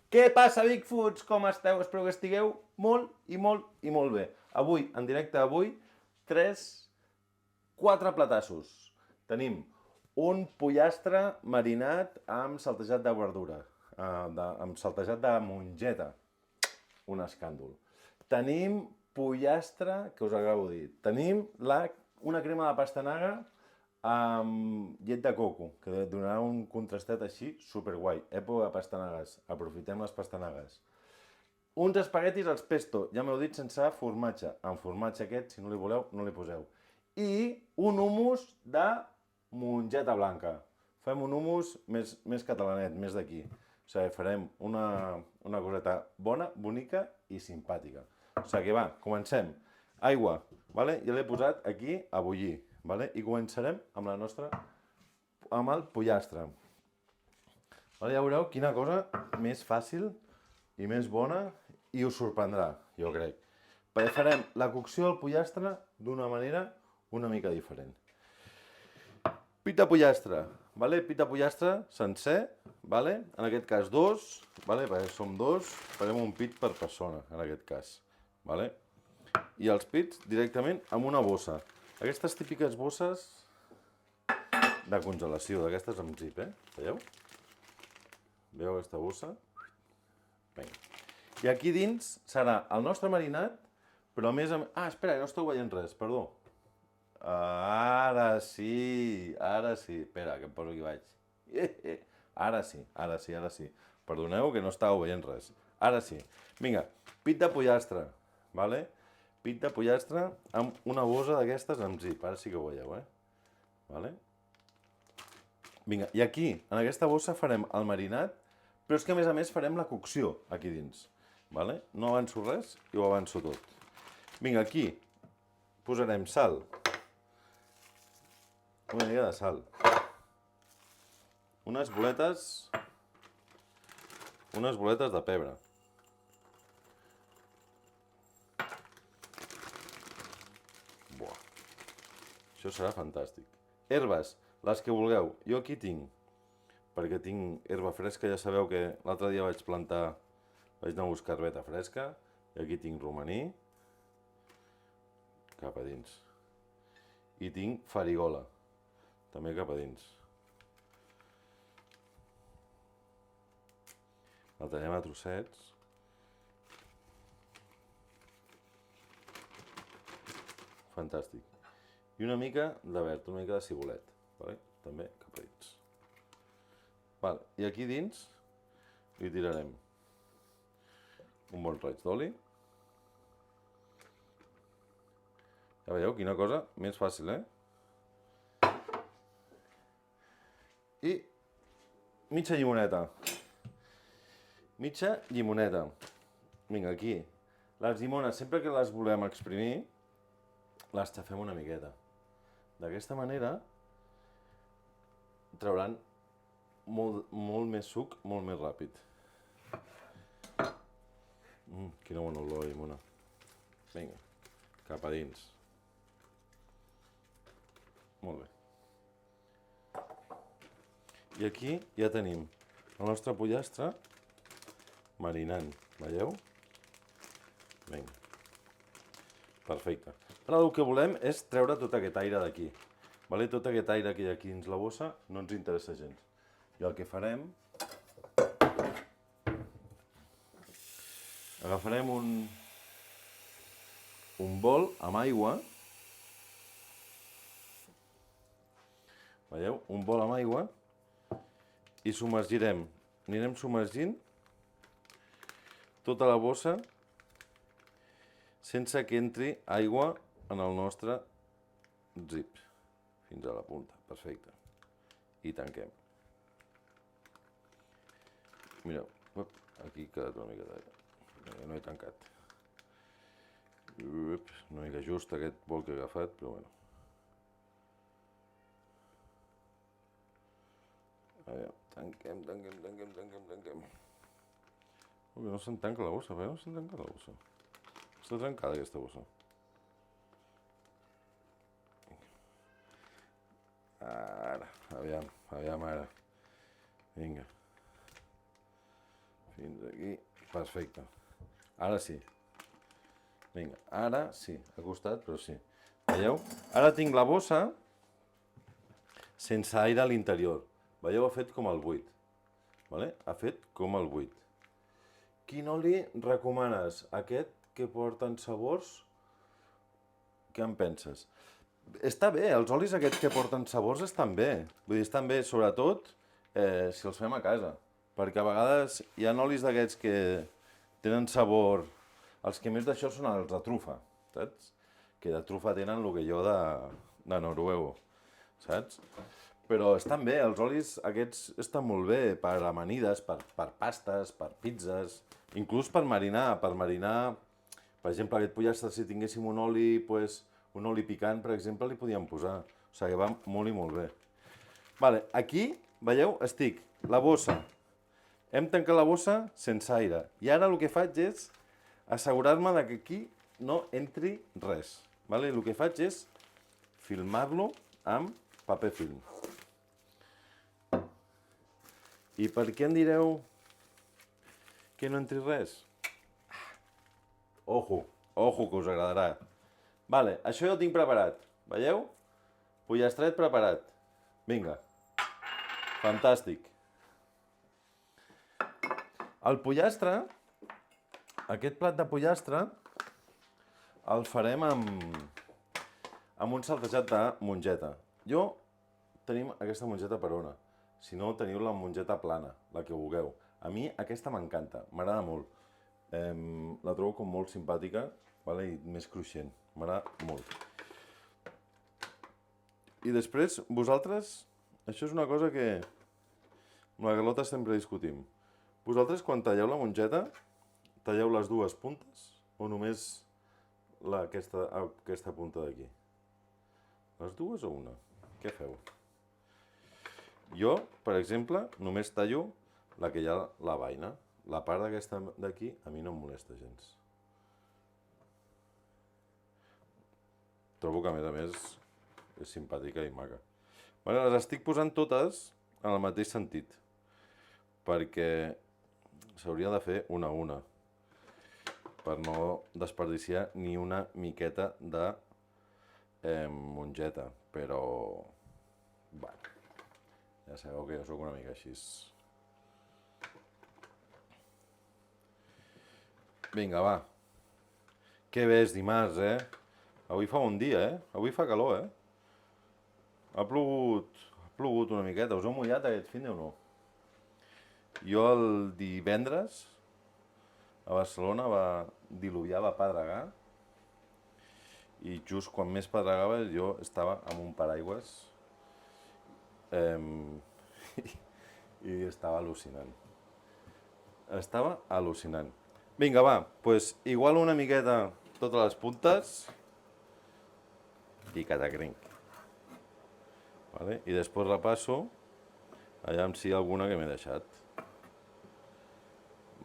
Què passa, Bigfoots? Com esteu? Espero que estigueu molt i molt bé. Avui, en directe avui, 4 platassos. Tenim un pollastre marinat amb saltejat de verdura, amb saltejat de mongeta, un escàndol. Tenim pollastre, que us acabo de dir. Tenim una crema de pastanaga amb llet de coco, que donarà un contrastet així superguai. Època de pastanagues, aprofitem les pastanagues. Uns espaguetis als pesto, ja m'heu dit, sense formatge. Amb formatge aquest, si no li voleu, no li poseu. I un hummus de mongeta blanca. Fem un hummus més catalanet, més d'aquí. O sigui, farem una coseta bona, bonica i simpàtica. O sigui, va, comencem. Aigua, vale? Ja l'he posat aquí a bullir. Vale? I començarem amb el pollastre. Vale, ja veureu quina cosa més fàcil i més bona i us sorprendrà, jo crec. Perquè farem la cocció del pollastre d'una manera una mica diferent. Pit de pollastre, vale? Pit de pollastre sencer, vale? En aquest cas 2, vale? Perquè som 2, farem un pit per persona, en aquest cas. Vale? I els pits directament amb una bossa. Aquestes típiques bosses de congelació, d'aquestes amb zip, Veieu? Veieu aquesta bossa? Vinga. I aquí dins serà el nostre marinat, però a més... espera, no esteu veient res, perdó. Ara sí. Espera, que em poso aquí baix. Ara sí. Perdoneu que no estàveu veient res. Ara sí. Vinga, pit de pollastre, vale? Pit de pollastre amb una bossa d'aquestes amb zip. Ara sí que ho veieu, Vale? Vinga, i aquí, en aquesta bossa, farem el marinat, però és que a més farem la cocció aquí dins. Vale? No avanço res i ho avanço tot. Vinga, aquí posarem sal. Una mica de sal. Unes boletes de pebre. Buah. Això serà fantàstic. Herbes, les que vulgueu. Jo aquí tinc, perquè tinc herba fresca, ja sabeu que l'altre dia vaig anar a buscar herbeta fresca, i aquí tinc romaní, cap a dins. I tinc farigola, també cap a dins. La tallem a trossets. Fantàstic. I una mica de verd, una mica de cibulet. Vale? També cap a dins. Vale. I aquí dins li tirarem un bon raig d'oli. Ja veieu quina cosa més fàcil, I mitja llimoneta. Vinga, aquí. Les llimones, sempre que les volem exprimir, les xafem una miqueta. D'aquesta manera trauran molt més suc, molt més ràpid. Quina bona olor de llimona. Vinga, cap a dins. Molt bé. I aquí ja tenim el nostre pollastre marinant. Veieu? Vinga. Perfecte. Ara el que volem és treure tot aquest aire d'aquí. Vale? Tot aquest aire que hi ha aquí dins la bossa no ens interessa gens. I el que farem... Agafarem un bol amb aigua. Veieu? Un bol amb aigua. I anirem submergint tota la bossa sense que entri aigua en el nostre zip. Fins a la punta. Perfecte. I tanquem. Mireu, aquí ha quedat una mica d'aire. No he tancat. Una mica just aquest bol que he agafat, però bueno. Tanquem. No se'n tanca la bossa, no se'n tanca la bossa. Està trencada aquesta bossa. Ara, aviam ara. Vinga. Fins aquí. Perfecte. Ara sí. Vinga, ara sí. Ha costat, però sí. Veieu? Ara tinc la bossa sense aire a l'interior. Veieu? Ha fet com el buit. Vale? Ha fet com el buit. Quin oli recomanes? Aquest que porten sabors? Què en penses? Està bé, els olis aquests que porten sabors estan bé. Vull dir, estan bé, sobretot si els fem a casa. Perquè a vegades hi ha olis d'aquests que tenen sabor. Els que més d'això són els de trufa, saps? Que de trufa tenen el que jo de noruego, saps? Però estan bé, els olis aquests estan molt bé per amanides, per pastes, per pizzas, inclús per marinar. Per exemple, aquest pollastre, si tinguéssim un oli, pues, un oli picant, per exemple, li podíem posar. O sigui, va molt i molt bé. Vale, aquí, veieu, estic, la bossa. Hem tancat la bossa sense aire. I ara el que faig és assegurar-me que aquí no entri res. Vale? El que faig és filmar-lo amb paper film. I per què em direu que no entri res? Ojo, ojo, que us agradarà. Vale, això ja ho tinc preparat. Veieu? Pollastret preparat. Vinga. Fantàstic. El pollastre, aquest plat de pollastre, el farem amb un saltejat de mongeta. Tenim aquesta mongeta per ona. Si no, teniu la mongeta plana, la que vulgueu. A mi aquesta m'encanta, m'agrada molt. La trobo com molt simpàtica, vale? I més cruixent, m'agrada molt. I després, vosaltres, això és una cosa que amb la Carlota sempre discutim. Vosaltres, quan talleu la mongeta, talleu les dues puntes o només aquesta punta d'aquí? Les dues o una? Què feu? Jo, per exemple, només tallo la que hi ha la vaina. La part d'aquesta d'aquí a mi no em molesta gens. Trobo que, a més, és simpàtica i maca. Bueno, les estic posant totes en el mateix sentit, perquè s'hauria de fer una a una, per no desperdiciar ni una miqueta de mongeta, però bueno, ja sabeu que jo sóc una mica així. Vinga, va. Que bé és dimarts, Avui fa un dia, Avui fa calor, Ha plogut una miqueta. Us heu mullat aquest finde o no? Jo el divendres a Barcelona va diluviar, va pedregar, i just quan més pedregava jo estava amb un paraigües i estava al·lucinant. Estava al·lucinant. Vinga, va, doncs igualo una miqueta totes les puntes i catacrinc. Vale? I després repasso allà si hi ha alguna que m'he deixat.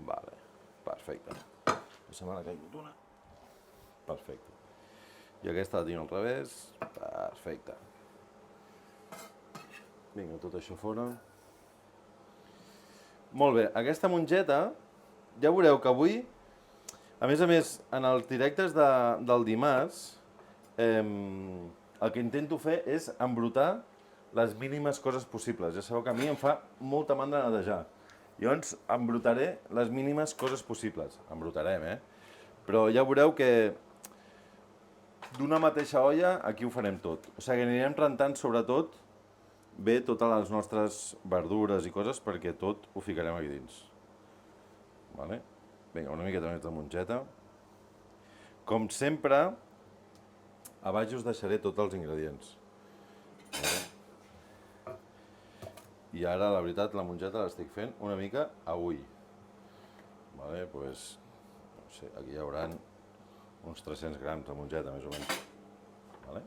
Vale, perfecte. Se me n'ha caigut una. Perfecte. I aquesta la tinc al revés. Perfecte. Vinga, tot això fora. Molt bé, aquesta mongeta, ja veureu que avui, a més, en els directes del dimarts, el que intento fer és embrutar les mínimes coses possibles. Ja sabeu que a mi em fa molta mandra netejar. Llavors, embrutaré les mínimes coses possibles. Embrutarem, Però ja veureu que d'una mateixa olla aquí ho farem tot. O sigui, anirem rentant sobretot bé totes les nostres verdures i coses perquè tot ho ficarem aquí dins. Vale? Vinga, una miqueta més de mongeta. Com sempre, a baix us deixaré tots els ingredients. Vale? I ara, la veritat, la mongeta l'estic fent una mica a ull. Vale? Pues, no sé, aquí hi haurà uns 300 grams de mongeta, més o menys. Vale?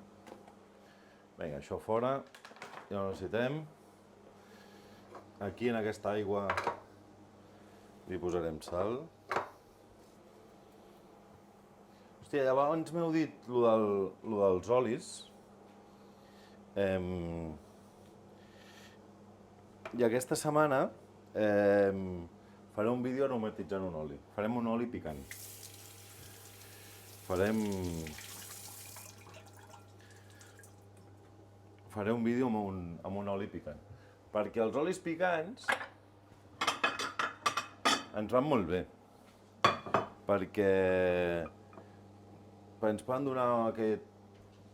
Vinga, això fora. Ja ho necessitem. Aquí, en aquesta aigua, li posarem sal. Hòstia, abans m'heu dit lo dels olis. I aquesta setmana Faré un vídeo aromatitzant un oli. Farem un oli picant. Faré un vídeo amb un oli picant. Perquè els olis picants ens van molt bé. Perquè ens poden donar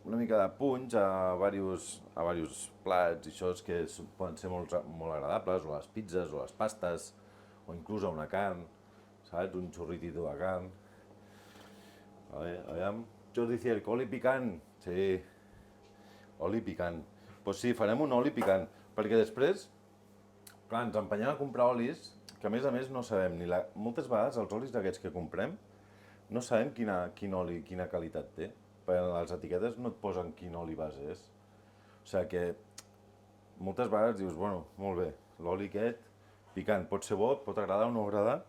una mica de punx a diversos plats i això que poden ser molt agradables, o a les pizzas, o a les pastes, o inclús a una carn, saps? Un xorritito de carn. Aviam. Jordi Cierc, oli picant. Sí, oli picant. Doncs sí, farem un oli picant, perquè després, clar, ens empenyem a comprar olis que a més no sabem moltes vegades els olis d'aquests que comprem no sabem quin oli, quina qualitat té, perquè a les etiquetes no et posen quin oli base és. O sigui que moltes vegades dius, bueno, molt bé, l'oli aquest picant pot ser bo, pot agradar o no agradar,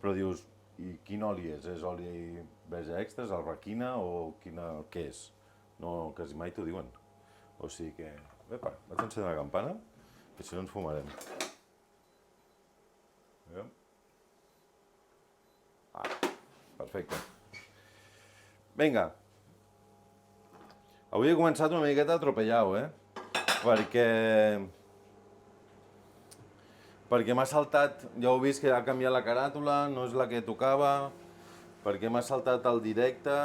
però dius, i quin oli és? És oli verge extras, albaquina o què és? No, quasi mai t'ho diuen. O sigui que, epa, vaig encendre la campana, que si no ens fumarem. Perfecte. Vinga. Avui he començat una miqueta atropellau, perquè m'ha saltat, ja heu vist que ha canviat la caràtula, no és la que tocava, perquè m'ha saltat el directe,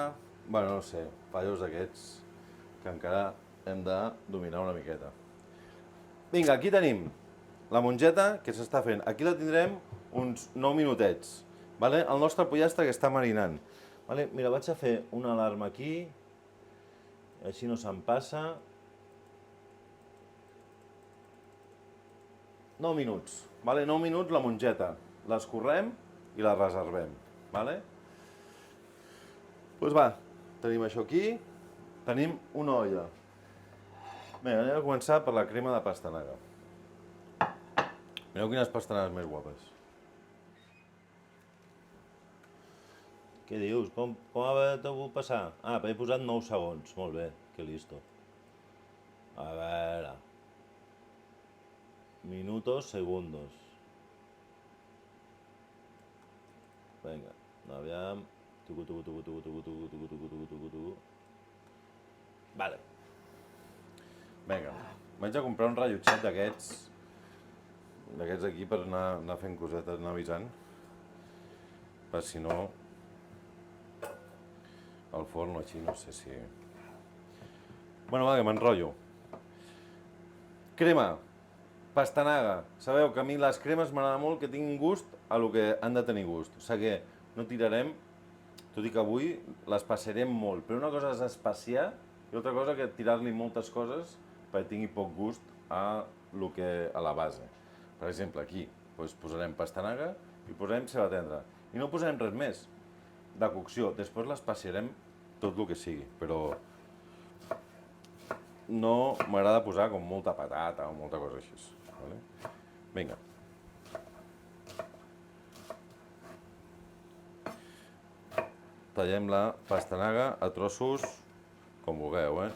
bueno, no sé, fallos d'aquests que encara hem de dominar una miqueta. Vinga, aquí tenim la mongeta que s'està fent. Aquí la tindrem uns 9 minutets. El nostre pollastre que està marinant. Mira, vaig a fer una alarma aquí, així no se'm passa. 9 minuts. 9 minuts la mongeta. L'escorrem i la reservem. Doncs va, tenim això aquí. Tenim una olla. Bé, anem a començar per la crema de pastanaga. Mireu quines pastanagues més guapes. Què dius? Com t'ho vull passar? Ah, he posat 9 segons. Molt bé, que listo. A veure... Minutos, segundos. Vinga, aviam... Vale. Vinga, vaig a comprar un rellotget d'aquests aquí per anar fent cosetes, anar avisant. Per si no... El forn així, no sé si... Bueno, va, que m'enrotllo. Crema. Pastanaga. Sabeu que a mi les cremes m'agrada molt que tinguin gust a lo que han de tenir gust. O sigui que no tirarem, tot i que avui les passarem molt. Però una cosa és espaciar i altra cosa que tirar-li moltes coses perquè tingui poc gust a la base. Per exemple, aquí posarem pastanaga i posarem ceba tendra. I no posarem res més de cocció. Després les passarem tot el que sigui, però no m'agrada posar com molta patata o molta cosa així. Vinga. Tallem la pastanaga a trossos com vulgueu,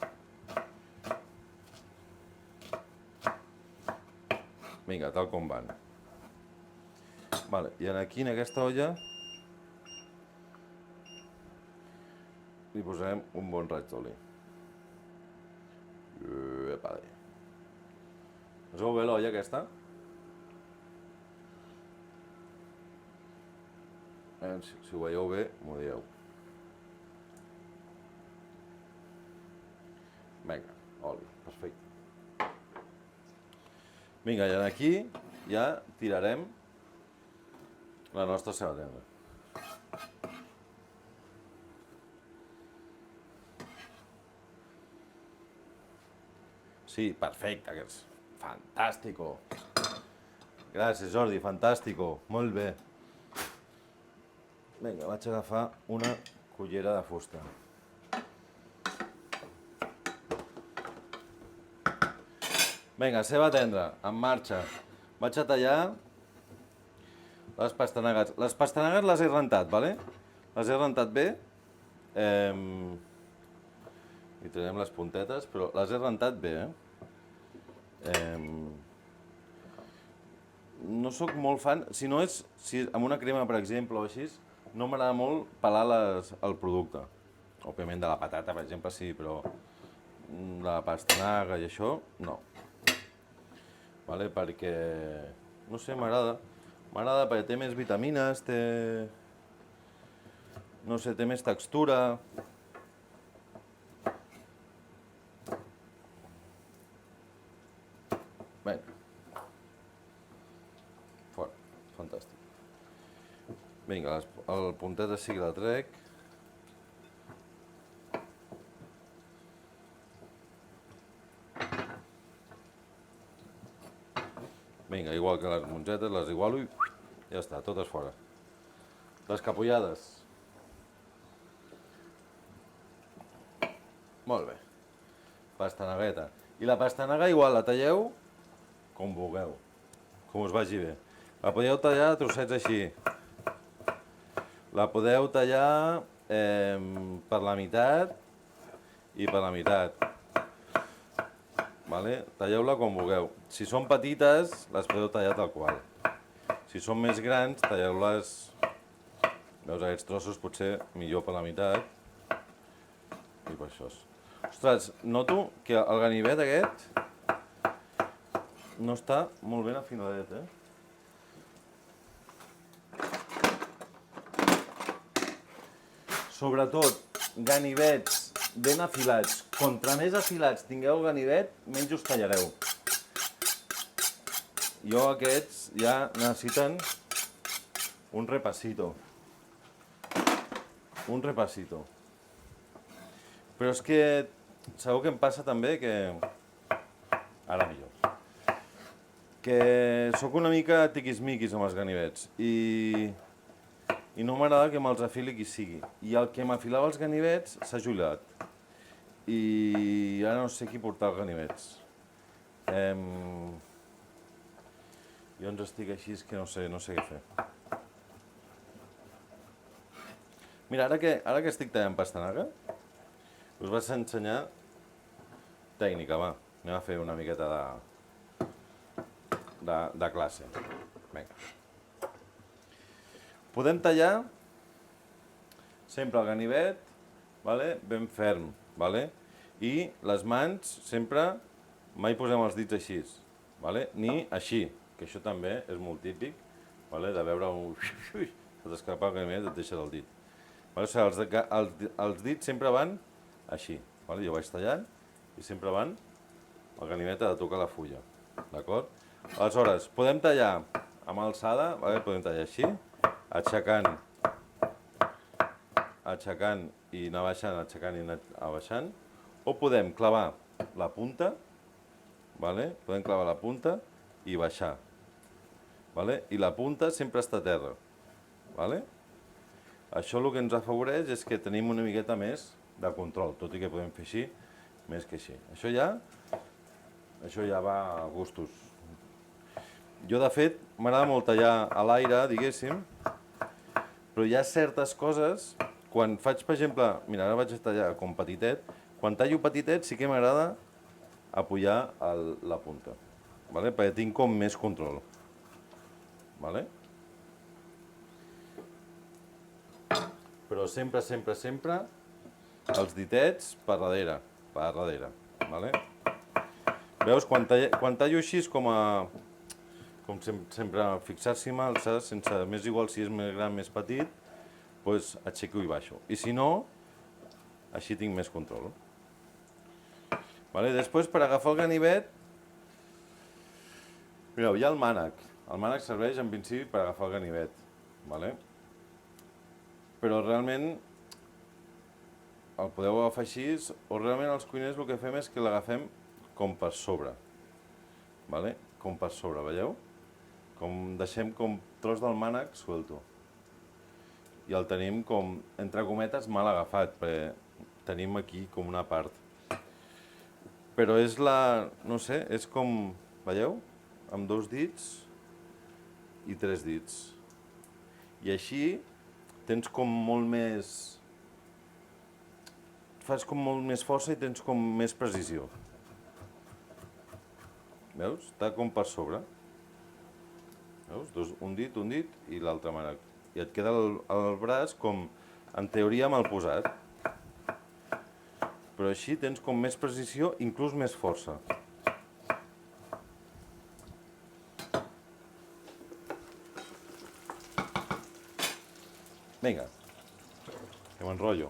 Vinga, tal com van. I aquí, en aquesta olla, li posarem un bon raig d'oli. Us veu bé l'olla aquesta? Si ho veieu bé, m'ho dieu. Vinga, oli, perfecte. Vinga, i aquí ja tirarem la nostra ceba tendra. Sí, perfecte, que és fantàstico. Gràcies, Jordi, fantàstico, molt bé. Vinga, vaig agafar una cullera de fusta. Vinga, ceba tendra, en marxa. Vaig a tallar les pastanagues. Les pastanagues les he rentat, vale? Les he rentat bé. I traiem les puntetes, però les he rentat bé, no sóc molt fan, si no és amb una crema, per exemple, o així, no m'agrada molt pelar el producte. Òbviament de la patata, per exemple, sí, però de la pastanaga i això, no. Vale? Perquè, no sé, m'agrada. M'agrada perquè té més vitamines, no sé, té més textura. Bé, fort, fantàstic. Vinga, el puntet sí que la trec. Vinga, igual que les mongetes, les igualo i ja està, totes fora. Les capullades. Molt bé. Pastanagueta. I la pastanaga igual la talleu com vulgueu, com us vagi bé. La podeu tallar a trossets així. La podeu tallar per la meitat i per la meitat. Vale? Talleu-la com vulgueu. Si són petites, les podeu tallar tal qual. Si són més grans, talleu-les... Veus, aquests trossos potser millor per la meitat. I per això. Ostres, noto que el ganivet aquest no està molt ben afinadet, Sobretot, ganivets ben afilats. Contra més afilats tingueu el ganivet, menys us tallareu. Jo aquests ja necessiten un repasito. Un repasito. Però és que sabeu què em passa també? Que... Ara millor. Que sóc una mica tiquismiquis amb els ganivets i no m'agrada que me'ls afili qui sigui. I el que m'afilava els ganivets s'ha jubilat. I ara no sé qui portar els ganivets. Jo ens estic així que no sé què fer. Mira, ara que estic tallant pastanaga, us vaig ensenyar tècnica, va. Anem a fer una miqueta de classe. Vinga. Podem tallar sempre el ganivet, ben ferm, i les mans sempre mai posem els dits així, ni així, que això també és molt típic, de veure un... Et escapa el ganivet i et deixes el dit. Els dits sempre van així, jo vaig tallant i sempre van, el ganivet ha de tocar la fulla, d'acord? Aleshores, podem tallar amb alçada, podem tallar així, aixecant i anar baixant, aixecant i anar baixant, o podem clavar la punta, i baixar, i la punta sempre està a terra, Això el que ens afavoreix és que tenim una miqueta més de control, tot i que podem fer així, més que així. Això ja va a gustos. Jo, de fet, m'agrada molt tallar a l'aire, diguéssim, però hi ha certes coses, quan faig, per exemple, mira, ara vaig tallar com petitet, quan tallo petitet sí que m'agrada apujar la punta, perquè tinc com més control. Però sempre, sempre, sempre, els ditets per darrere. Veus, quan tallo així, com sempre, fixar-s'hi amb alça, sense més igual si és més gran, més petit, doncs aixeco i baixo. I si no, així tinc més control. Després, per agafar el ganivet, mireu, hi ha el mànec. El mànec serveix, en principi, per agafar el ganivet. Però realment el podeu agafar així, o realment els cuiners el que fem és que l'agafem com per sobre. Com per sobre, veieu? Deixem com tros del mànec suelto. I el tenim com, entre cometes, mal agafat, perquè tenim aquí com una part. Però és no sé, és com, veieu? Amb 2 dits i 3 dits. I així tens com molt més... Fas com molt més força i tens com més precisió. Veus? Està com per sobre. Veus? Un dit i l'altre mànec. I et queda el braç com, en teoria, mal posat. Però així tens com més precisió, inclús més força. Vinga, que m'enrotllo.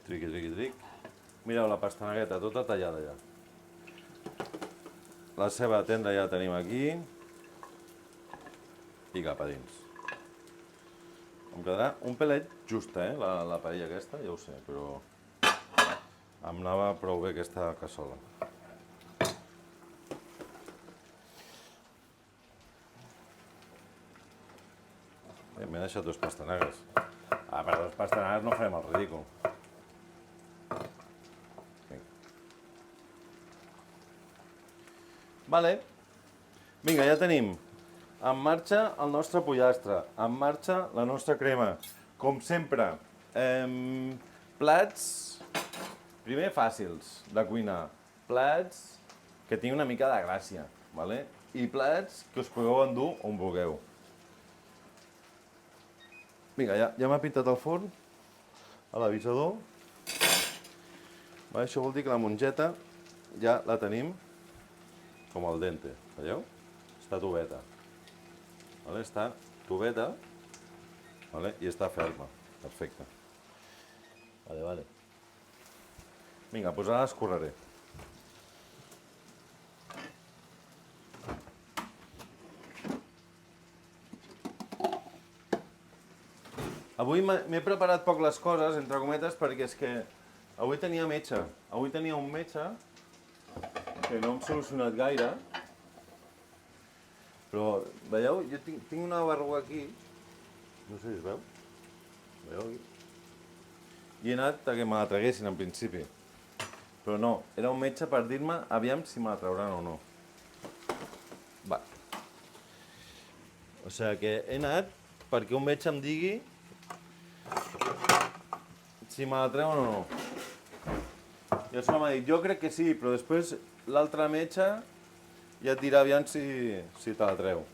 Triqui, triqui, tric. Mireu la pastanagueta tota tallada ja. La ceba tendra ja la tenim aquí. I cap a dins. Em quedarà un pelet justa, la paella aquesta, ja ho sé, però em anava prou bé aquesta cassola. M'he deixat dos pastanagues. Per dos pastanagues no farem el ridícul. Vale. Vinga, ja tenim en marxa el nostre pollastre, en marxa la nostra crema. Com sempre, plats, primer fàcils de cuinar, plats que tinguin una mica de gràcia, vale? I plats que us pugueu endur on vulgueu. Vinga, ja m'ha pintat el forn, a l'avisador. Això vol dir que la mongeta ja la tenim com al dente, veieu? Està toveta. Està toveta i està ferma. Perfecte. Vale. Vinga, doncs ara escorreré. Avui m'he preparat poc les coses, entre cometes, perquè és que avui tenia metge. Avui tenia un metge que no hem solucionat gaire. Però, veieu, jo tinc una berruga aquí. No sé si es veu. Veieu aquí? I he anat a que me la traguessin, en principi. Però no, era un metge per dir-me aviam si me la trauran o no. Va. O sigui que he anat perquè un metge em digui si me la treuen o no. I el senyor m'ha dit, jo crec que sí, però després l'altre metge ja et dirà aviam si te la treu.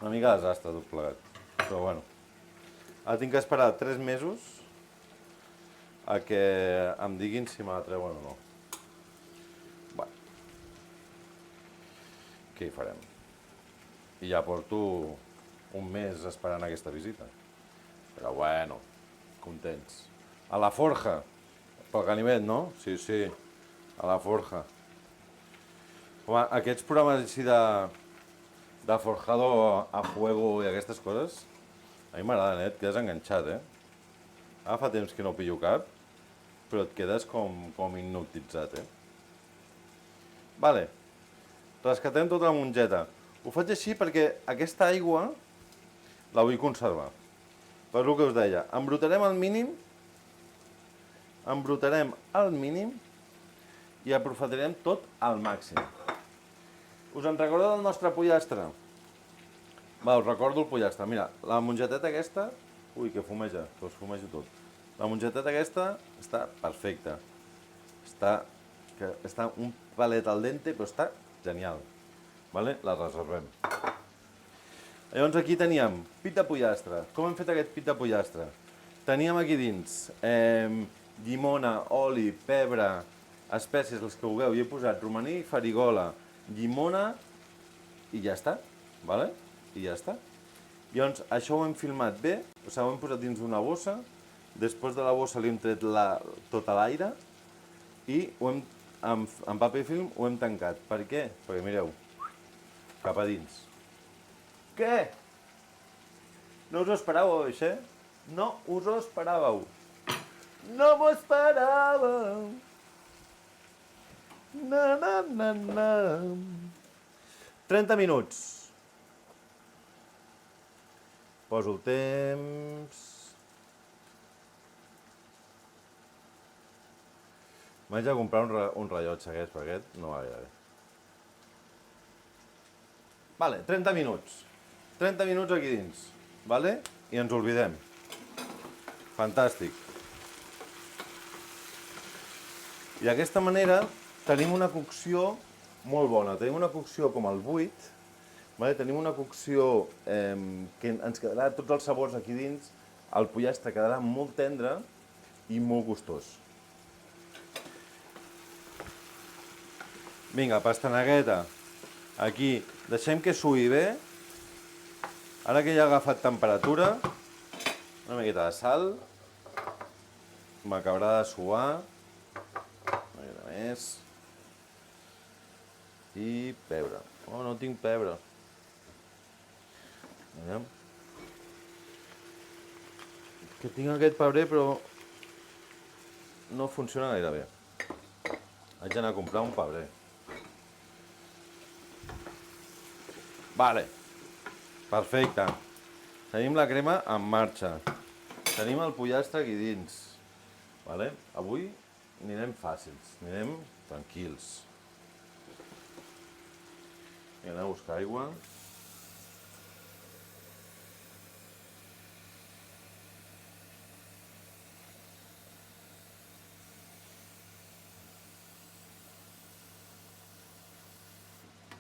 Una mica desastre tot plegat. Però bueno. Ara tinc que esperar 3 mesos a que em diguin si me la treuen o no. Bueno. Què hi farem? I ja porto un mes esperant aquesta visita. Però bueno, contents. A la forja. Pel ganivet, no? Sí, a la forja. Home, aquests programes així de forjado a fuego i aquestes coses, a mi m'agraden, et quedes enganxat, Ara fa temps que no pillo cap, però et quedes com hipnotitzat, Vale, rescatem tota la mongeta. Ho faig així perquè aquesta aigua la vull conservar. Per el que us deia, embrutarem al mínim i aprofitarem tot al màxim. Us en recordeu del nostre pollastre? Va, us recordo el pollastre. Mira, la mongeteta aquesta... Ui, que fumeja, que us fumejo tot. La mongeteta aquesta està perfecta. Està un palet al dente, però està genial. Vale? La reservem. Llavors aquí teníem pit de pollastre. Com hem fet aquest pit de pollastre? Teníem aquí dins llimona, oli, pebre, espècies, les que vulgueu. Hi he posat romaní, farigola, llimona i ja està. Vale? I ja està. Llavors això ho hem filmat bé, o sigui, ho hem posat dins d'una bossa, després de la bossa li hem tret tot l'aire i amb paper film ho hem tancat. Per què? Perquè mireu, cap a dins. Què? No us ho esperàveu, això? No us ho esperàveu. No m'ho esperàveu. Na. 30 minuts. Poso el temps. M'haig de comprar un rellotge aquest, perquè aquest no va gaire bé. Vale, 30 minuts. 30 minuts aquí dins, vale? I ens oblidem. Fantàstic. I d'aquesta manera tenim una cocció molt bona. Tenim una cocció com el 8, vale? Tenim una cocció que ens quedarà tots els sabors aquí dins, el pollastre quedarà molt tendre i molt gustós. Vinga, pastanegueta. Aquí, deixem que suï bé. Ara que ja ha agafat temperatura, una miqueta de sal. M'acabarà de suar. Una miqueta més. I pebre. Oh, no tinc pebre. Aviam. Que tinc aquest pebrer, però no funciona gaire bé. Haig d'anar a comprar un pebrer. Vale. Perfecte. Tenim la crema en marxa. Tenim el pollastre aquí dins. Vale? Avui anirem fàcils, anirem tranquils. Anem a buscar aigua.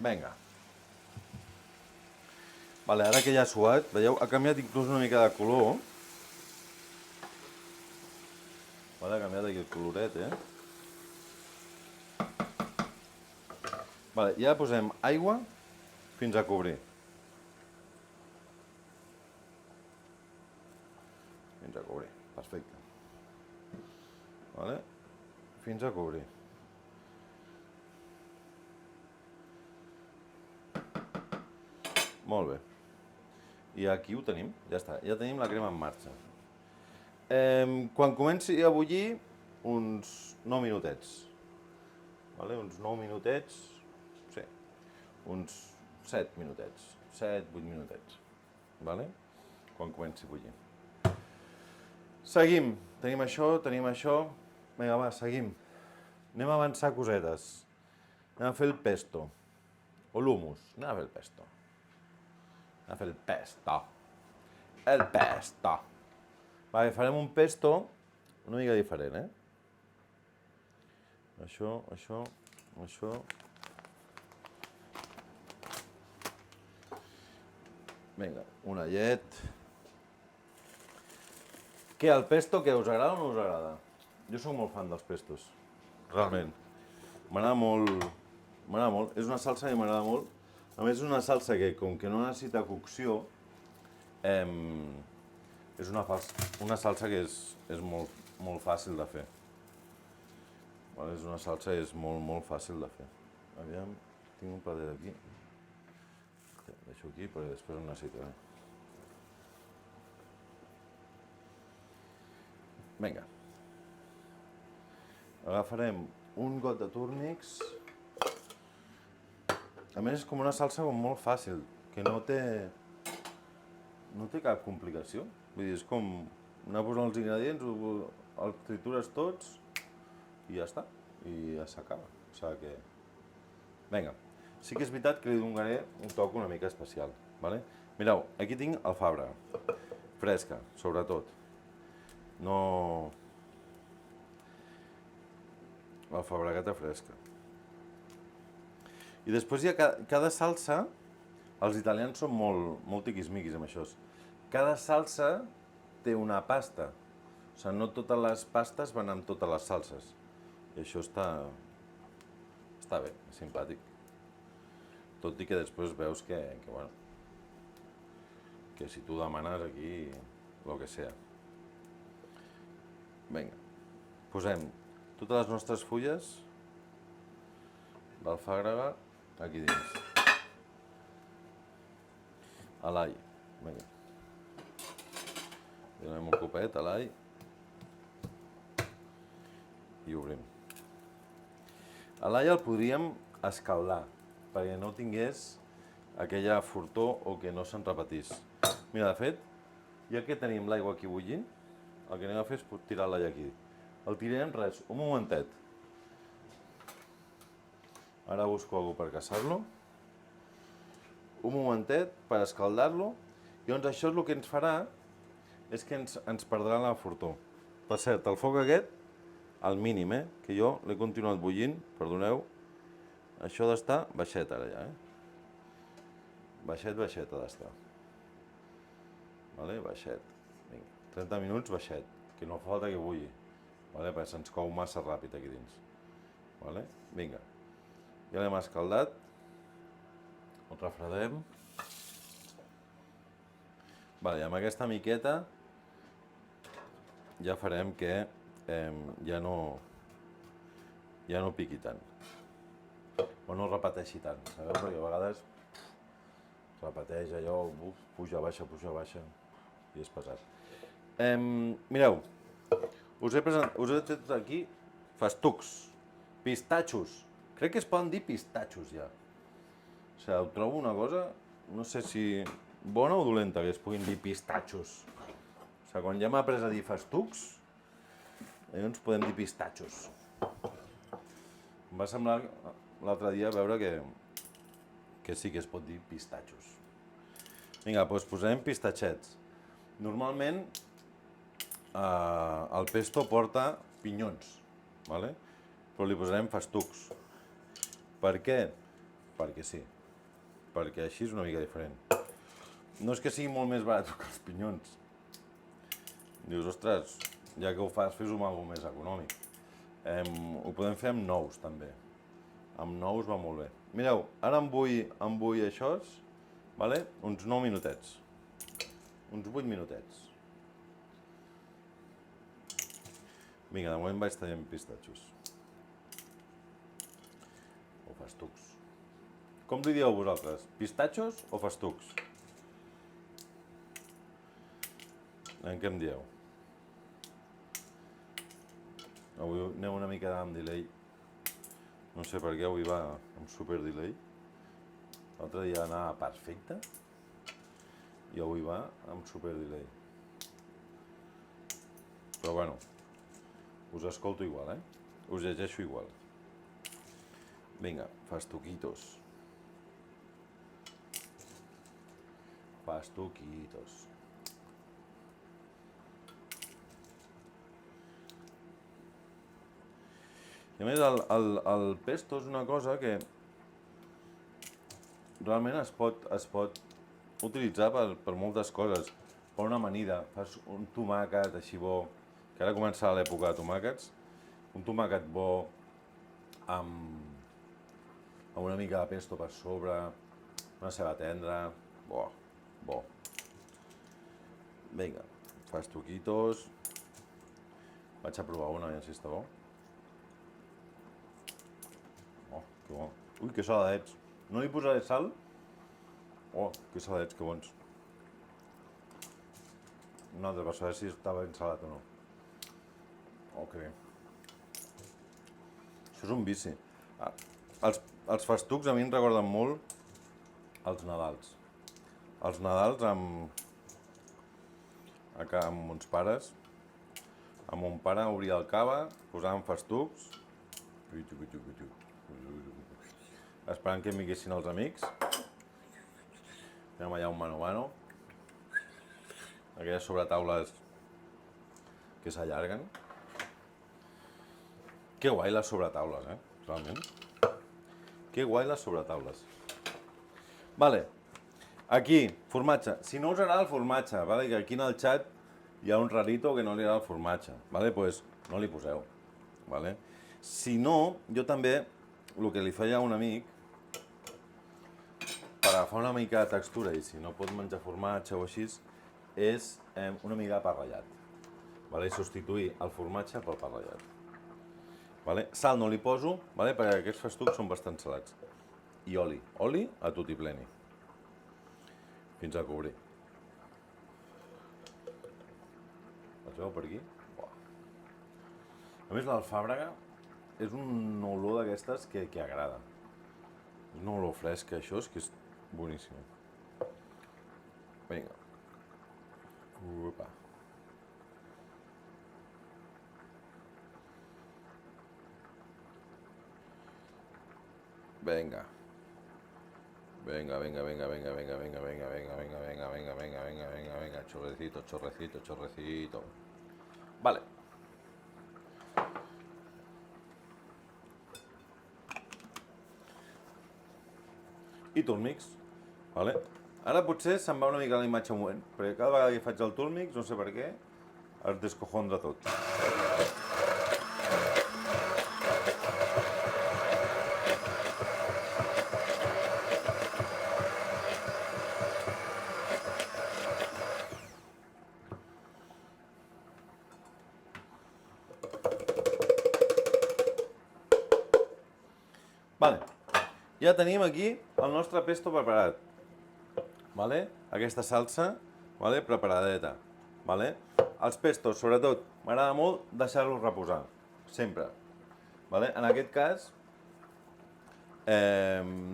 Vinga. Vale, ara que ja ha suat, veieu, ha canviat inclús una mica de color. Vale, ha canviat aquí el coloret, Vale, ja posem aigua fins a cobrir. Fins a cobrir, perfecte. Vale, fins a cobrir. Molt bé. I aquí ho tenim, ja està, ja tenim la crema en marxa. Quan comenci a bullir, uns 9 minutets. Vale? Uns 9 minutets, sí, uns 7 minutets, 7-8 minutets. Vale? Quan comenci a bullir. Seguim, tenim això. Vinga, va, seguim. Anem a avançar cosetes. Anem a fer el pesto. O l'humus, anem a fer el pesto. A fer el pesto. El pesto. Vale, farem un pesto una mica diferent, Això. Vinga, un allet. Què, el pesto, què, us agrada o no us agrada? Jo sóc molt fan dels pestos, realment. M'agrada molt. És una salsa que m'agrada molt. A més, és una salsa que, com que no necessita cocció, és una salsa que és molt fàcil de fer. Vale, és una salsa que és molt fàcil de fer. Aviam, tinc un padet aquí. Deixo aquí perquè després ho necessitaré. Vinga. Agafarem un got de túrmics. A més, és com una salsa molt fàcil, que no té cap complicació. Vull dir, és com anar posant els ingredients, els tritures tots i ja està. I ja s'acaba. O sigui que... Vinga. Sí que és veritat que li donaré un toc una mica especial. Vale? Mireu, aquí tinc alfabra. Fresca, sobretot. No... Alfabregata fresca. I després hi ha cada salsa, els italians són molt tiquismiquis amb això. Cada salsa té una pasta. O sigui, no totes les pastes van amb totes les salses. I això està bé, és simpàtic. Tot i que després veus que si tu demanes aquí, lo que sea. Vinga, posem totes les nostres fulles d'alfàbrega aquí dins. A l'all, vinga. Donem un copet a l'all i obrim. A l'all el podríem escaldar perquè no tingués aquella fortor o que no se'n repetís. Mira, de fet, ja que tenim l'aigua aquí bullint, el que anem a fer és tirar l'all aquí. El tirarem res, un momentet. Ara busco algú per caçar-lo. Un momentet per escaldar-lo. I llavors això és el que ens farà és que ens perdrà la fortor. Per cert, el foc aquest, al mínim, que jo l'he continuat bullint, perdoneu, això ha d'estar baixet ara ja, Baixet ha d'estar. Vale, baixet. Vinga, 30 minuts baixet, que no fa falta que bulli, vale, perquè se'ns cou massa ràpid aquí dins. Vale? Vinga, ja l'hem escaldat, el refredem. Vale, amb aquesta miqueta ja farem que ja no piqui tant, o no repeteixi tant, sabeu? Perquè a vegades repeteix allò, puja, baixa, i és pesat. Mireu, us he tret aquí festucs, pistatxos. Crec que es poden dir pistatxos ja. O sigui, trobo una cosa, no sé si bona o dolenta, que es puguin dir pistatxos. O sigui, quan ja m'ha après a dir festucs, llavors podem dir pistatxos. Em va semblar l'altre dia veure que sí que es pot dir pistatxos. Vinga, doncs posem pistatxets. Normalment el pesto porta pinyons, vale? Però li posarem festucs. Per què? Perquè sí. Perquè així és una mica diferent. No és que sigui molt més barat que els pinyons. Dius, ostres, ja que ho fas, fes-ho amb alguna més econòmic. Ho podem fer amb nous, també. Amb nous va molt bé. Mireu, ara em vull això, vale? Uns 9 minutets. Uns 8 minutets. Vinga, de moment vaig tallant pistatxos. O festucs. Com li dieu vosaltres? Pistatxos o festucs? En què em dieu? Avui anem una mica amb delay. No sé per què avui va amb super delay. L'altre dia anava perfecte i avui va amb super delay. Però bueno, us escolto igual, Us llegeixo igual. Vinga, festuquitos. Festuquitos. I a més, el pesto és una cosa que realment es pot utilitzar per moltes coses. Per una amanida, fas un tomàquet així bo, que ara comença l'època de tomàquets, un tomàquet bo amb una mica de pesto per sobre, una ceba tendra, bo. Vinga, festuquitos. Vaig a provar una, ja si està bo. Que bo. Ui, que saladets. No li posaré sal? Que saladets, que bons. Un altre per saber si està ben salat o no. Que bé. Això és un vici. Els festucs a mi em recorden molt els Nadals. Els Nadals amb mons pares. Amb mon pare obria el cava, posàvem festucs, esperant que vinguessin els amics. Fèiem allà un mano a mano. Aquelles sobretaules que s'allarguen. Que guai les sobretaules, realment. Que guai les sobretaules. Vale, aquí, formatge. Si no us agrada el formatge, vale, que aquí en el xat hi ha un rarito que no li agrada el formatge, vale, pues no li poseu, vale. Si no, jo també, el que li feia a un amic, per agafar una mica de textura, i si no pot menjar formatge o així, és una mica de pa ratllat, vale, i substituir el formatge pel pa ratllat. Vale? Sal no li poso, vale, perquè aquests festucs són bastant salats. I oli a tutti pleni, fins a cobrir. Els veu per aquí? A més, l'alfàbrega és una olor d'aquestes que agrada. És una olor fresca, això, és que és boníssim. Vinga. Opa. Venga. Venga. Chorrecito. Vale. i túrmics. Vale? Ara potser se'n va una mica la imatge un moment, perquè cada vegada que faig el túrmics, no sé per què, es descojondra tot. Vale. Ja tenim aquí el nostre pesto preparat. Vale? Aquesta salsa, vale? Preparadeta. Vale? Els pestos, sobretot, m'agrada molt deixar-los reposar. Sempre. Vale? En aquest cas,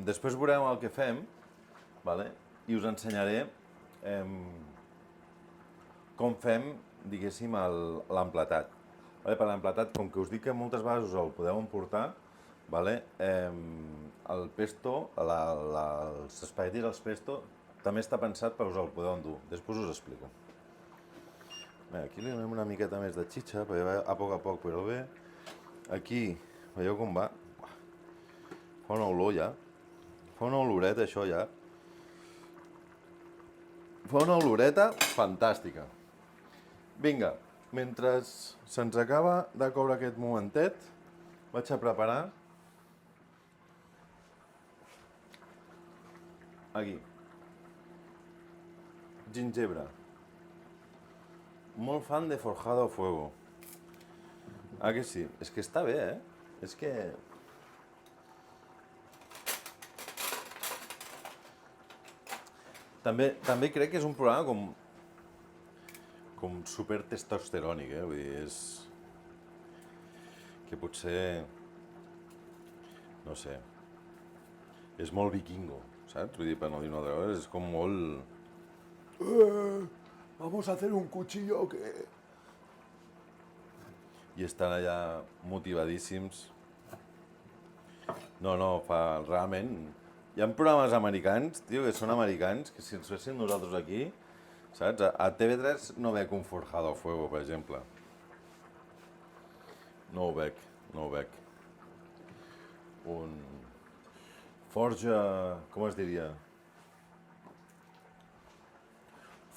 després veurem el que fem, vale? I us ensenyaré com fem, diguéssim, l'emplatat. Vale? Per l'emplatat, com que us dic que moltes vegades us el podeu emportar, vale? El pesto, els espaguetis al pesto, també està pensat per us el podeu endur. Després us explico. Bé, aquí li donem una miqueta més de xitxa, perquè a poc però bé. Aquí, veieu com va? Fa una olor ja. Fa una oloreta això ja. Fa una oloreta fantàstica. Vinga, mentre se'ns acaba de coure aquest momentet, vaig a preparar aquí gingebre. Molt fan de forjado a fuego. Ah, que sí? És que està bé, És que... També crec que és un programa com super testosterònic, Vull dir, és... que potser... no sé... és molt vikingo, saps? Vull dir, per no dir una altra cosa, és com molt... vamos a hacer un cuchillo que... I estan allà motivadíssims. No, realment... Hi ha programes americans, tio, que són americans, que si ens féssim nosaltres aquí, saps? A TV3 no veig un forjado a fuego, per exemple. No ho veig. Un... forja... com es diria?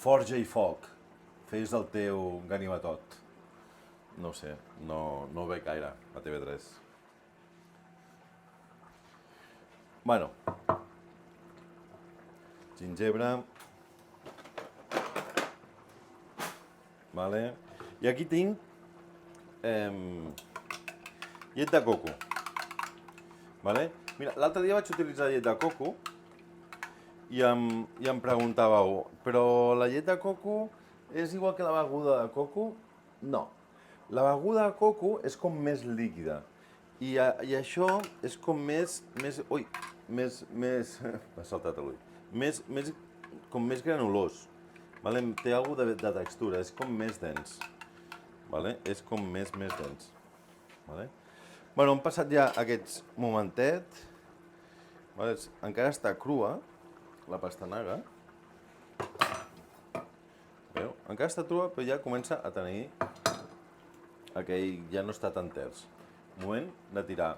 Forja i foc. Fes el teu ganivetot. No sé, no ho veig gaire a TV3. Bueno. Gingebre. Vale. I aquí tinc llet de coco. Vale? Mira, l'altre dia vaig utilitzar llet de coco i em preguntàveu, però la llet de coco és igual que la beguda de coco? No. La beguda de coco és com més líquida i això és com més... ui, més... m'ha saltat l'ull. Com més granulós. Vale? Té alguna de textura, és com més dens. Vale? És com més dens. Vale? Bueno, hem passat ja aquest momentet. Vale? Encara està crua, la pastanaga. Veieu? Encara està crua, però ja comença a tenir aquell... ja no està tan ters. Moment de tirar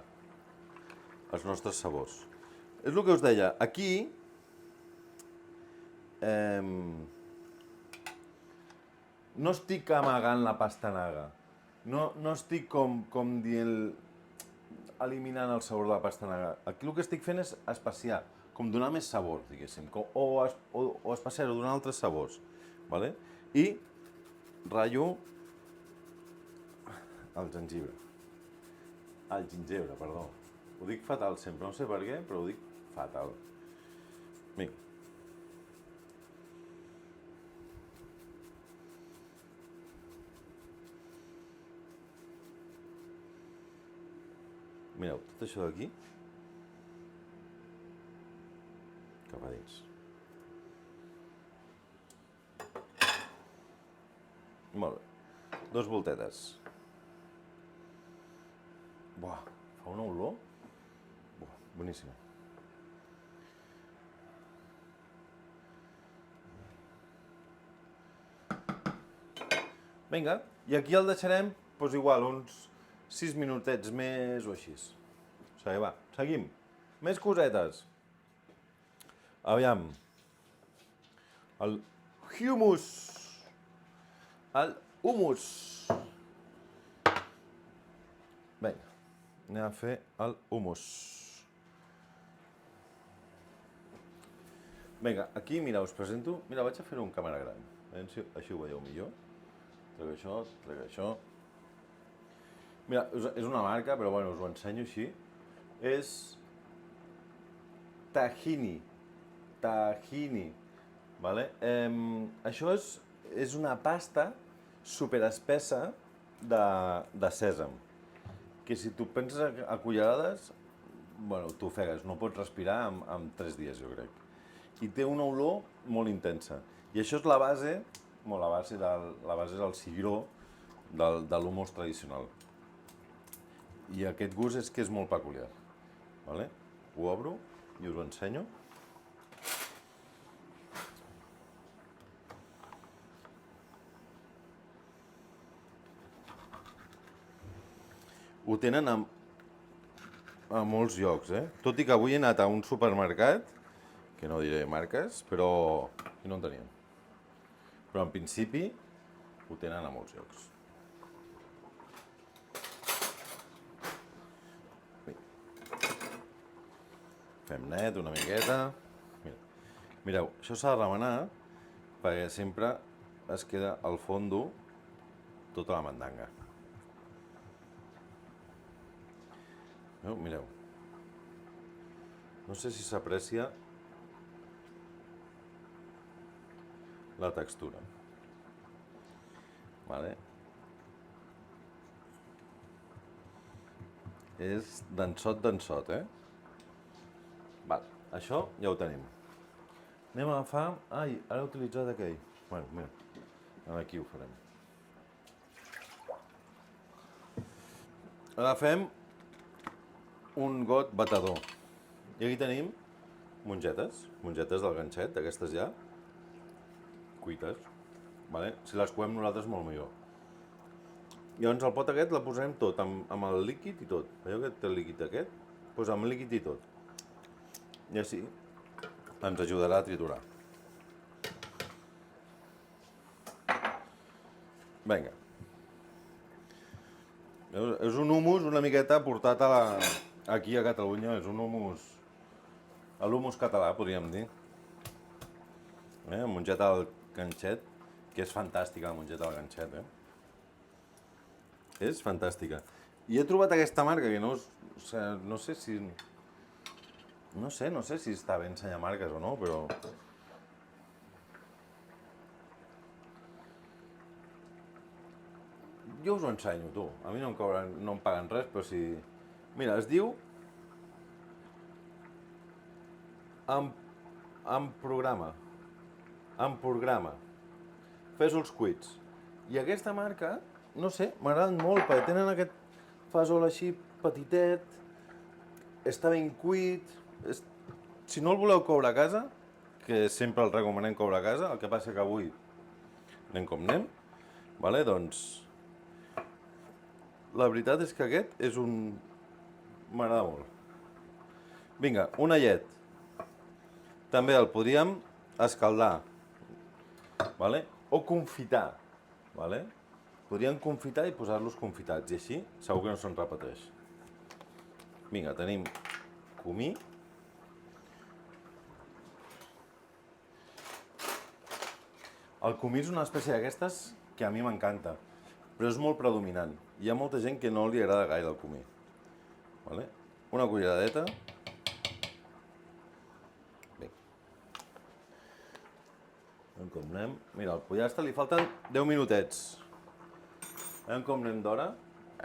els nostres sabors. És el que us deia, aquí no estic amagant la pastanaga. No estic com dient eliminant el sabor de la pastanaga. Aquí el que estic fent és especiar, com donar més sabor, diguéssim, o especiar-ho, donar altres sabors. Vale? I ratllo el gingebre. El gingebre, perdó. Ho dic fatal sempre, no sé per què, però ho dic fatal. Vinga. Mireu, tot això d'aquí cap a dins. Molt bé. 2 voltetes. Buah, fa una olor? Buah, boníssima. Vinga, i aquí el deixarem, doncs igual, uns 6 minutets més o així. O sigui, va, seguim. Més cosetes. Aviam. El humus. El humus. Vinga, anem a fer el humus. Vinga, aquí, mira, us presento... Mira, vaig a fer-ho en càmera gran. Així ho veieu millor. Trec això. Mira, és una marca, però bueno, us ho ensenyo així. És... Tahini. Tahini. Vale? Això és una pasta superespessa de sèsam. Que si tu penses a cullerades, bueno, t'ofegues, no pots respirar en 3 dies, jo crec. I té una olor molt intensa. I això és la base, la base és el cigró de l'humus tradicional. I aquest gust és que és molt peculiar. Vale? Ho obro i us ho ensenyo. Ho tenen a molts llocs, Tot i que avui he anat a un supermercat, que no diré marques, però aquí no en tenien. Però en principi ho tenen a molts llocs. Fem net una miqueta. Mireu, això s'ha de remenar perquè sempre es queda al fondo tota la mandanga. Mireu. No sé si s'aprecia la textura. Vale? És densot, Vale, això ja ho tenim. Anem a agafar... Ai, ara he utilitzat aquell. Bueno, mira, aquí ho farem. Agafem un got batedor. I aquí tenim mongetes del ganxet, d'aquestes ja, cuites. Vale? Si les coem nosaltres, molt millor. Llavors el pot aquest la posarem tot, amb el líquid i tot. Veieu que té el líquid aquest? Doncs amb el líquid i tot. I així ens ajudarà a triturar. Vinga. És un humus una miqueta portat aquí a Catalunya, és un humus... l'humus català, podríem dir. Mongeta al ganxet, que és fantàstica la mongeta al ganxet, És fantàstica. I he trobat aquesta marca que no sé si... No sé si està bé ensenyar marques o no, però... Jo us ho ensenyo, tu. A mi no em paguen res, però si... Mira, es diu... En programa. Fesols cuits. I aquesta marca, no sé, m'agraden molt, perquè tenen aquest fesol així petitet, està ben cuit. Si no el voleu coure a casa, que sempre el recomanem coure a casa, el que passa que avui anem com anem, vale? Doncs la veritat és que aquest és un... m'agrada molt. Vinga, un allet. També el podríem escaldar, vale? O confitar. Vale? Podríem confitar i posar-los confitats, i així segur que no se'n repeteix. Vinga, tenim comí. El comí és una espècie d'aquestes que a mi m'encanta, però és molt predominant. Hi ha molta gent que no li agrada gaire el comí. Vale? Una culleradeta. Com anem? Mira, al pollastre li falten 10 minutets. Veiem com anem d'hora?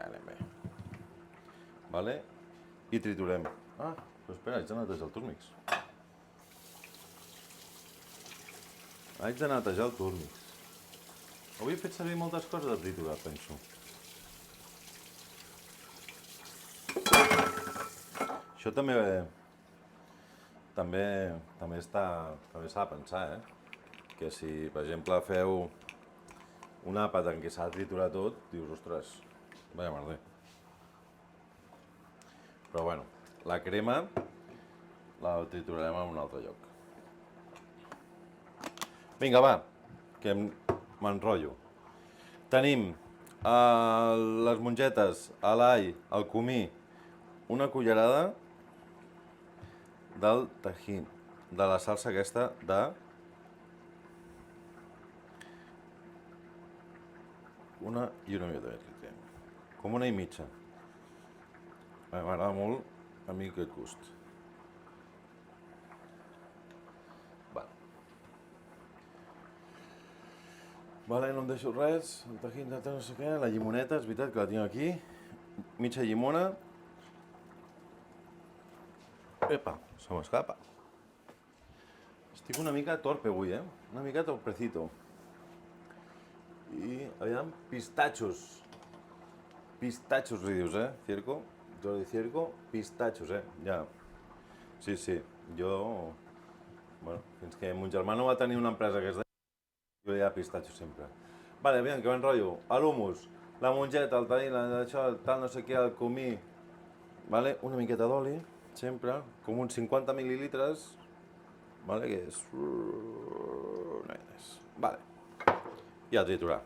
Anem bé. Vale? I triturem. Ah, però espera, haig de netejar el túrmix. Avui he fet servir moltes coses de triturar, penso. Això també s'ha de pensar, Que si, per exemple, feu un àpat en què s'ha de triturar tot, dius, ostres, vaya merder. Però bueno, la crema la triturarem en un altre lloc. Vinga, va, que m'enrotllo. Tenim les mongetes, l'all, el comí, una cullerada del tajín, de la salsa aquesta de... Una i una mica de com una i mitja. M'agrada molt a mi aquest gust. Vale, no em deixo res, el tajín de no sé què, la llimoneta, és veritat que la tinc aquí, mitja llimona. Epa, se m'escapa. Estic una mica torpe avui, una mica torpecito. I, aviam, pistachos. Pistachos li dius, Cierco? Jordi Cierco, pistachos, ja. Sí, sí, jo... Bueno, fins que mon germà no va tenir una empresa que es deia, jo hi ha pistatxo sempre. Vale, aviam, que m'enrotllo. L'humus, la mongeta, el tajín, això, el tal no sé què, el comí. Vale, una miqueta d'oli, sempre, com uns 50 mil·lilitres. Vale, que és... No hi ha més. Vale. I a triturar.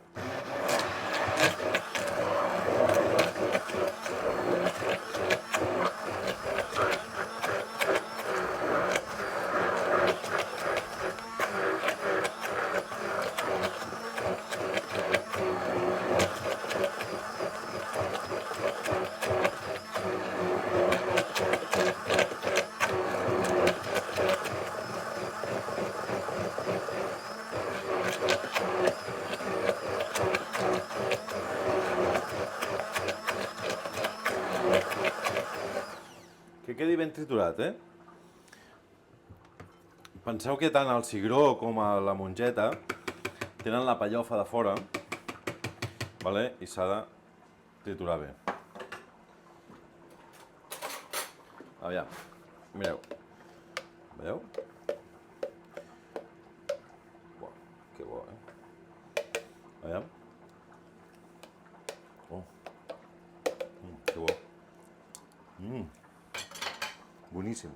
Que quedi ben triturat, Penseu que tant el cigró com la mongeta tenen la pellofa de fora, vale? I s'ha de triturar bé. Aviam, mireu. Veieu? Uau, que bo, Aviam. Oh. Que bo. Boníssim.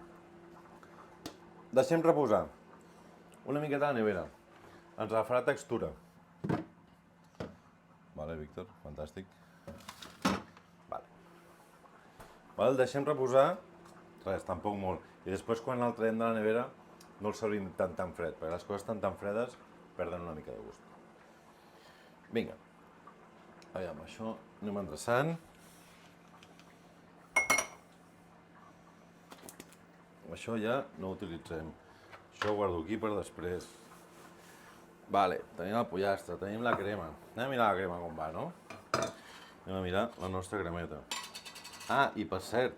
Deixem reposar una miqueta a la nevera. Ens agafarà textura. Vale, Víctor, fantàstic. Vale. Vale, el deixem reposar, res, tampoc molt. I després quan el traiem de la nevera no el servim tan fred, perquè les coses tan fredes perden una mica de gust. Vinga. Aviam, això anem endreçant. Això ja no ho utilitzem. Això ho guardo aquí per després. Vale, tenim el pollastre, tenim la crema. Anem a mirar la crema com va, no? Anem a mirar la nostra cremeta. Ah, i per cert,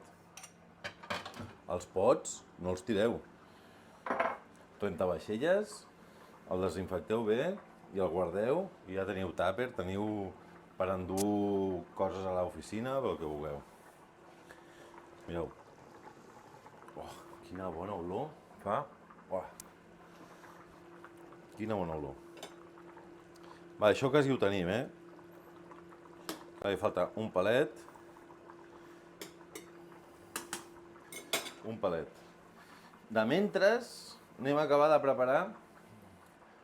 els pots no els tireu. Rentavaixelles, el desinfecteu bé i el guardeu i ja teniu tàper, teniu per endur coses a l'oficina, pel que vulgueu. Mireu. Oh, quina bona olor fa. Oh. Quina bona olor. Va, això quasi ho tenim, Ara hi falta un palet. Un palet. De mentres, anem a acabar de preparar.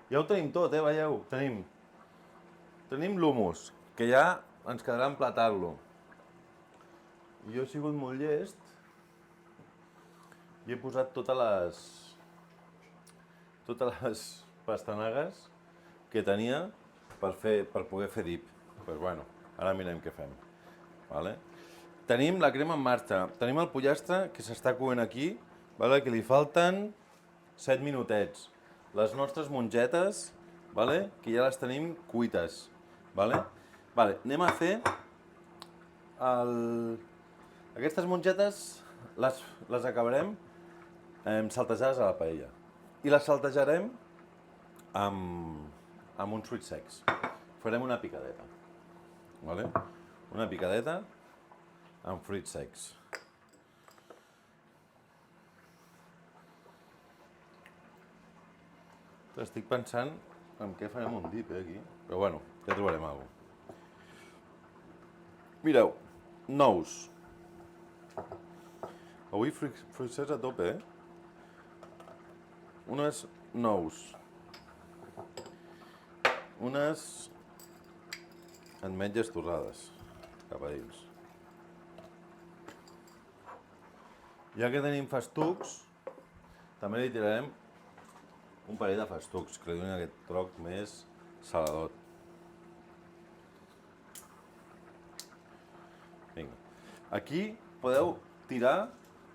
Ja ho tenim tot, veieu? Tenim l'humus, que ja ens quedarà emplatar-lo. Jo he sigut molt llest i he posat totes les pastanagues que tenia per poder fer dip. Doncs bueno, ara mirem què fem. Vale? Tenim la crema en marxa. Tenim el pollastre que s'està coent aquí, vale? Que li falten 7 minutets. Les nostres mongetes, vale? Que ja les tenim cuites. Vale? Vale, anem a fer aquestes mongetes les acabarem saltejades a la paella. I les saltejarem amb uns fruits secs. Farem una picadeta. Vale? Una picadeta amb fruits secs. Estic pensant en què farem un dip aquí, però bueno, ja trobarem alguna cosa. Mireu, nous. Avui fruits secs a tope, Unes nous. unes ametlles torrades cap a dins. Ja que tenim festucs, també li tirarem un parell de festucs, que li donin aquest troc més saladot. Vinga. Aquí podeu tirar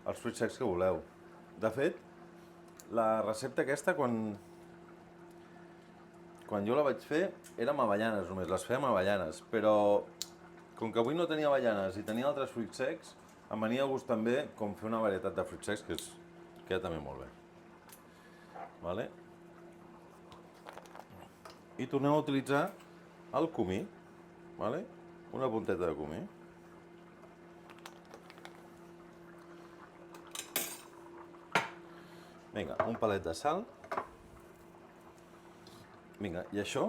els fruits secs que voleu. De fet, la recepta aquesta, quan jo la vaig fer, era amb avellanes només, les feia amb avellanes, però com que avui no tenia avellanes i tenia altres fruits secs, em venia a gust també com fer una varietat de fruits secs, que queda també molt bé. Vale? I tornem a utilitzar el comí, vale? Una punteta de comí. Vinga, un palet de sal. Vinga, i això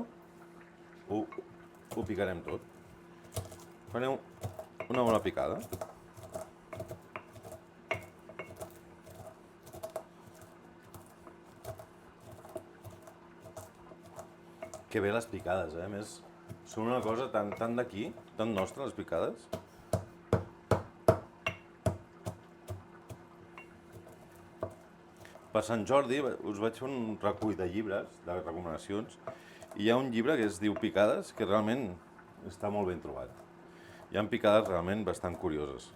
ho picarem tot. Farem una bona picada. Que bé les picades, a més, són una cosa tan d'aquí, tan nostra, les picades. Per Sant Jordi us vaig fer un recull de llibres, de recomanacions, i hi ha un llibre que es diu Picades, que realment està molt ben trobat. Hi ha picades realment bastant curioses.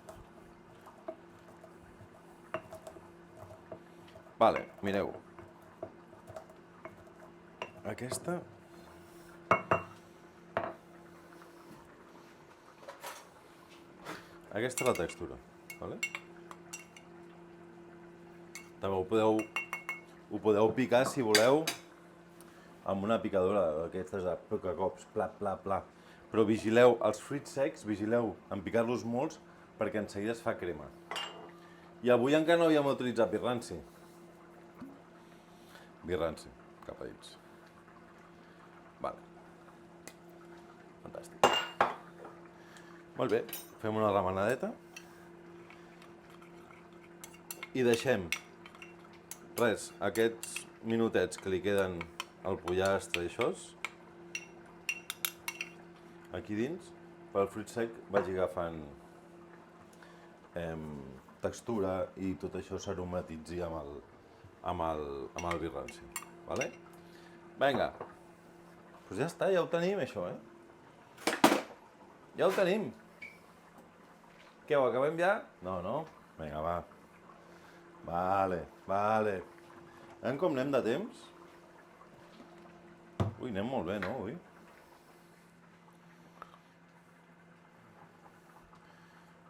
Vale, mireu. Aquesta és la textura, vale? També ho podeu picar, si voleu, amb una picadora d'aquestes de pocacops, pla, pla, pla. Però vigileu, els fruits secs, vigileu en picar-los molts perquè en seguida es fa crema. I avui encara no havíem utilitzat vi ranci. Vi ranci, cap a dins. Vale. Fantàstic. Molt bé, fem una remenadeta. I deixem, aquests minutets que li queden al pollastre i això, aquí dins, per el fruit sec vagi agafant textura i tot això s'aromatitzi amb el vi ranci. Vale? Vinga. Doncs ja està, ja ho tenim, això, Ja ho tenim. Què, ho acabem ja? No? Vinga, va. Vale. Veiem com anem de temps? Ui, anem molt bé, no, avui?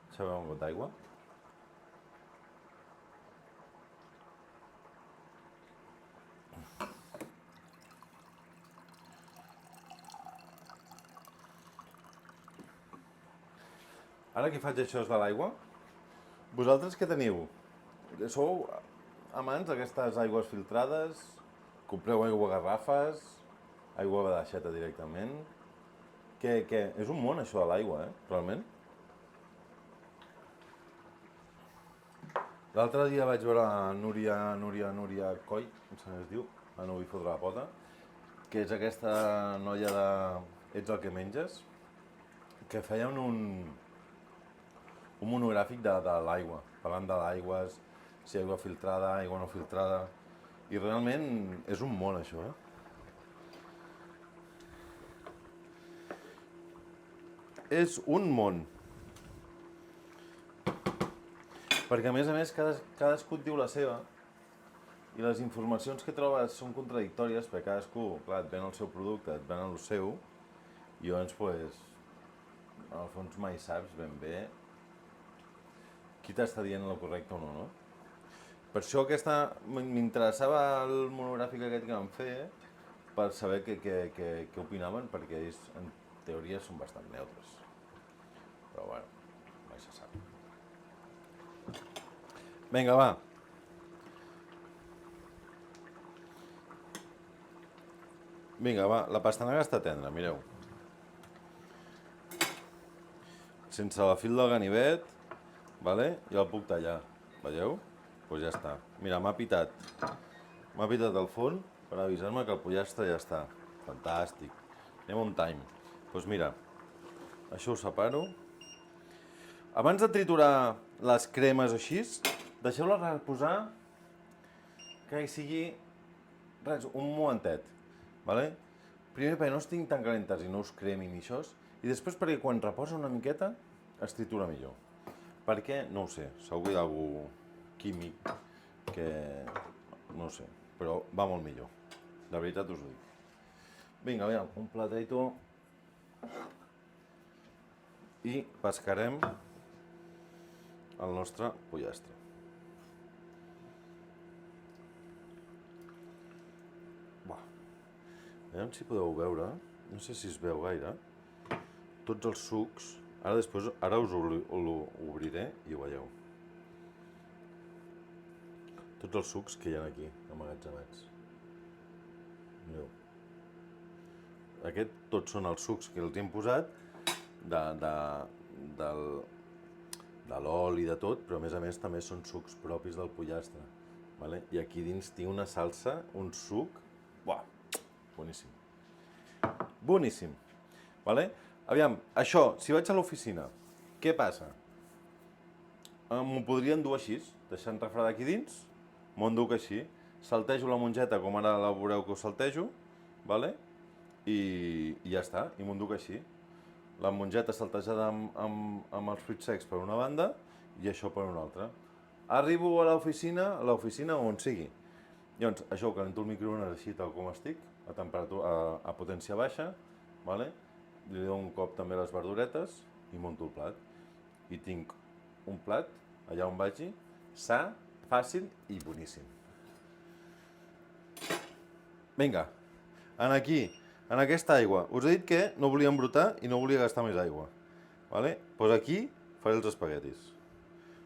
Deixa veure un got d'aigua. Ara que faig això de l'aigua, vosaltres què teniu? Sou amants d'aquestes aigües filtrades? Compreu aigua a garrafes? Aigua de d'aixeta directament? Què? És un món això de l'aigua, realment? L'altre dia vaig veure la Núria Coll, em sembla que es diu, a no vull fotre la pota, que és aquesta noia de Ets el que menges, que feien un monogràfic de l'aigua, parlant de l'aigües, si aigua filtrada, aigua no filtrada, i realment és un món això, És un món. Perquè a més cadascú et diu la seva, i les informacions que trobes són contradictòries, perquè cadascú, clar, et ven el seu producte, et ven el seu, i llavors, pues, en el fons mai saps ben bé qui t'està dient el correcte o no? Per això m'interessava el monogràfic aquest que vam fer, per saber què opinaven, perquè ells, en teoria, són bastant neutres. Però, bueno, mai se sap. Vinga, va. Vinga, va, la pastanaga està tendra, mireu. Sense la fil del ganivet, vale? I el puc tallar, veieu? Doncs ja està. Mira, m'ha pitat el forn per avisar-me que el pollastre ja està. Fantàstic. Anem on time. Doncs mira, això ho separo. Abans de triturar les cremes així, deixeu-les reposar que hi sigui res, un momentet. Vale? Primer perquè no estiguin tan calentes i no us cremin ni això, i després perquè quan reposa una miqueta es tritura millor. Per què? No ho sé, segur que hi ha algú químic que... no sé, però va molt millor. De veritat us ho dic. Vinga, aviam, un platito. I pescarem el nostre pollastre. Aviam si podeu veure, no sé si es veu gaire, tots els sucs, ara us ho obriré i ho veieu. Tots els sucs que hi ha aquí, emmagatzemats. Mireu. Aquests tots són els sucs que els hem posat de l'oli i de tot, però a més també són sucs propis del pollastre. Vale? I aquí dins tinc una salsa, un suc, buah, boníssim. Boníssim. Vale? Aviam, això, si vaig a l'oficina, què passa? M'ho podria endur així, deixant refredar aquí dins, m'ho enduc així, saltejo la mongeta com ara la veureu que ho saltejo, vale? I ja està, i m'ho enduc així. La mongeta saltejada amb els fruits secs per una banda i això per una altra. Arribo a l'oficina on sigui. Llavors, això ho calento al microones així tal com estic, a potència baixa, vale? Li dono un cop també a les verduretes i munto el plat. I tinc un plat, allà on vagi, sa, fàcil i boníssim. Vinga, aquí, en aquesta aigua. Us he dit que no volia embrutar i no volia gastar més aigua. Vale? Doncs aquí faré els espaguetis.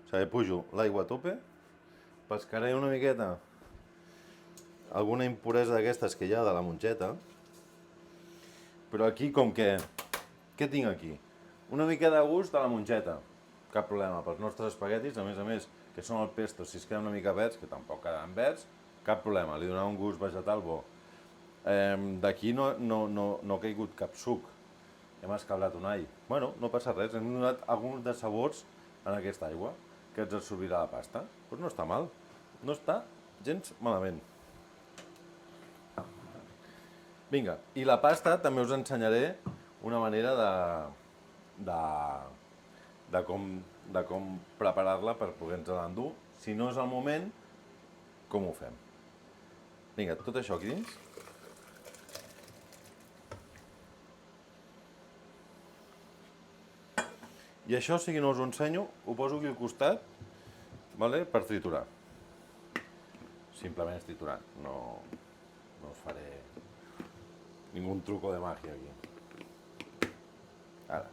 O sigui, pujo l'aigua a tope, pescaré una miqueta alguna impuresa d'aquestes que hi ha de la mongeta, però aquí com que... Què tinc aquí? Una mica de gust de la mongeta, cap problema, pels nostres espaguetis, a més, que són el pesto, si es queden una mica verds, que tampoc quedaran verds, cap problema, li donarà un gust vegetal bo. D'aquí no ha caigut cap suc, hem escaldat un all. Bueno, no passa res, hem donat alguns de sabors en aquesta aigua, que ens absorbirà la pasta. Doncs no està mal, no està gens malament. Vinga, i la pasta també us ensenyaré una manera de com preparar-la per poder-nos-la endur. Si no és el moment, com ho fem? Vinga, tot això aquí dins. I això, si no us ho ensenyo, ho poso aquí al costat, vale? Per triturar. Simplement és triturar, no us faré ningún truco de magia aquí. Ara.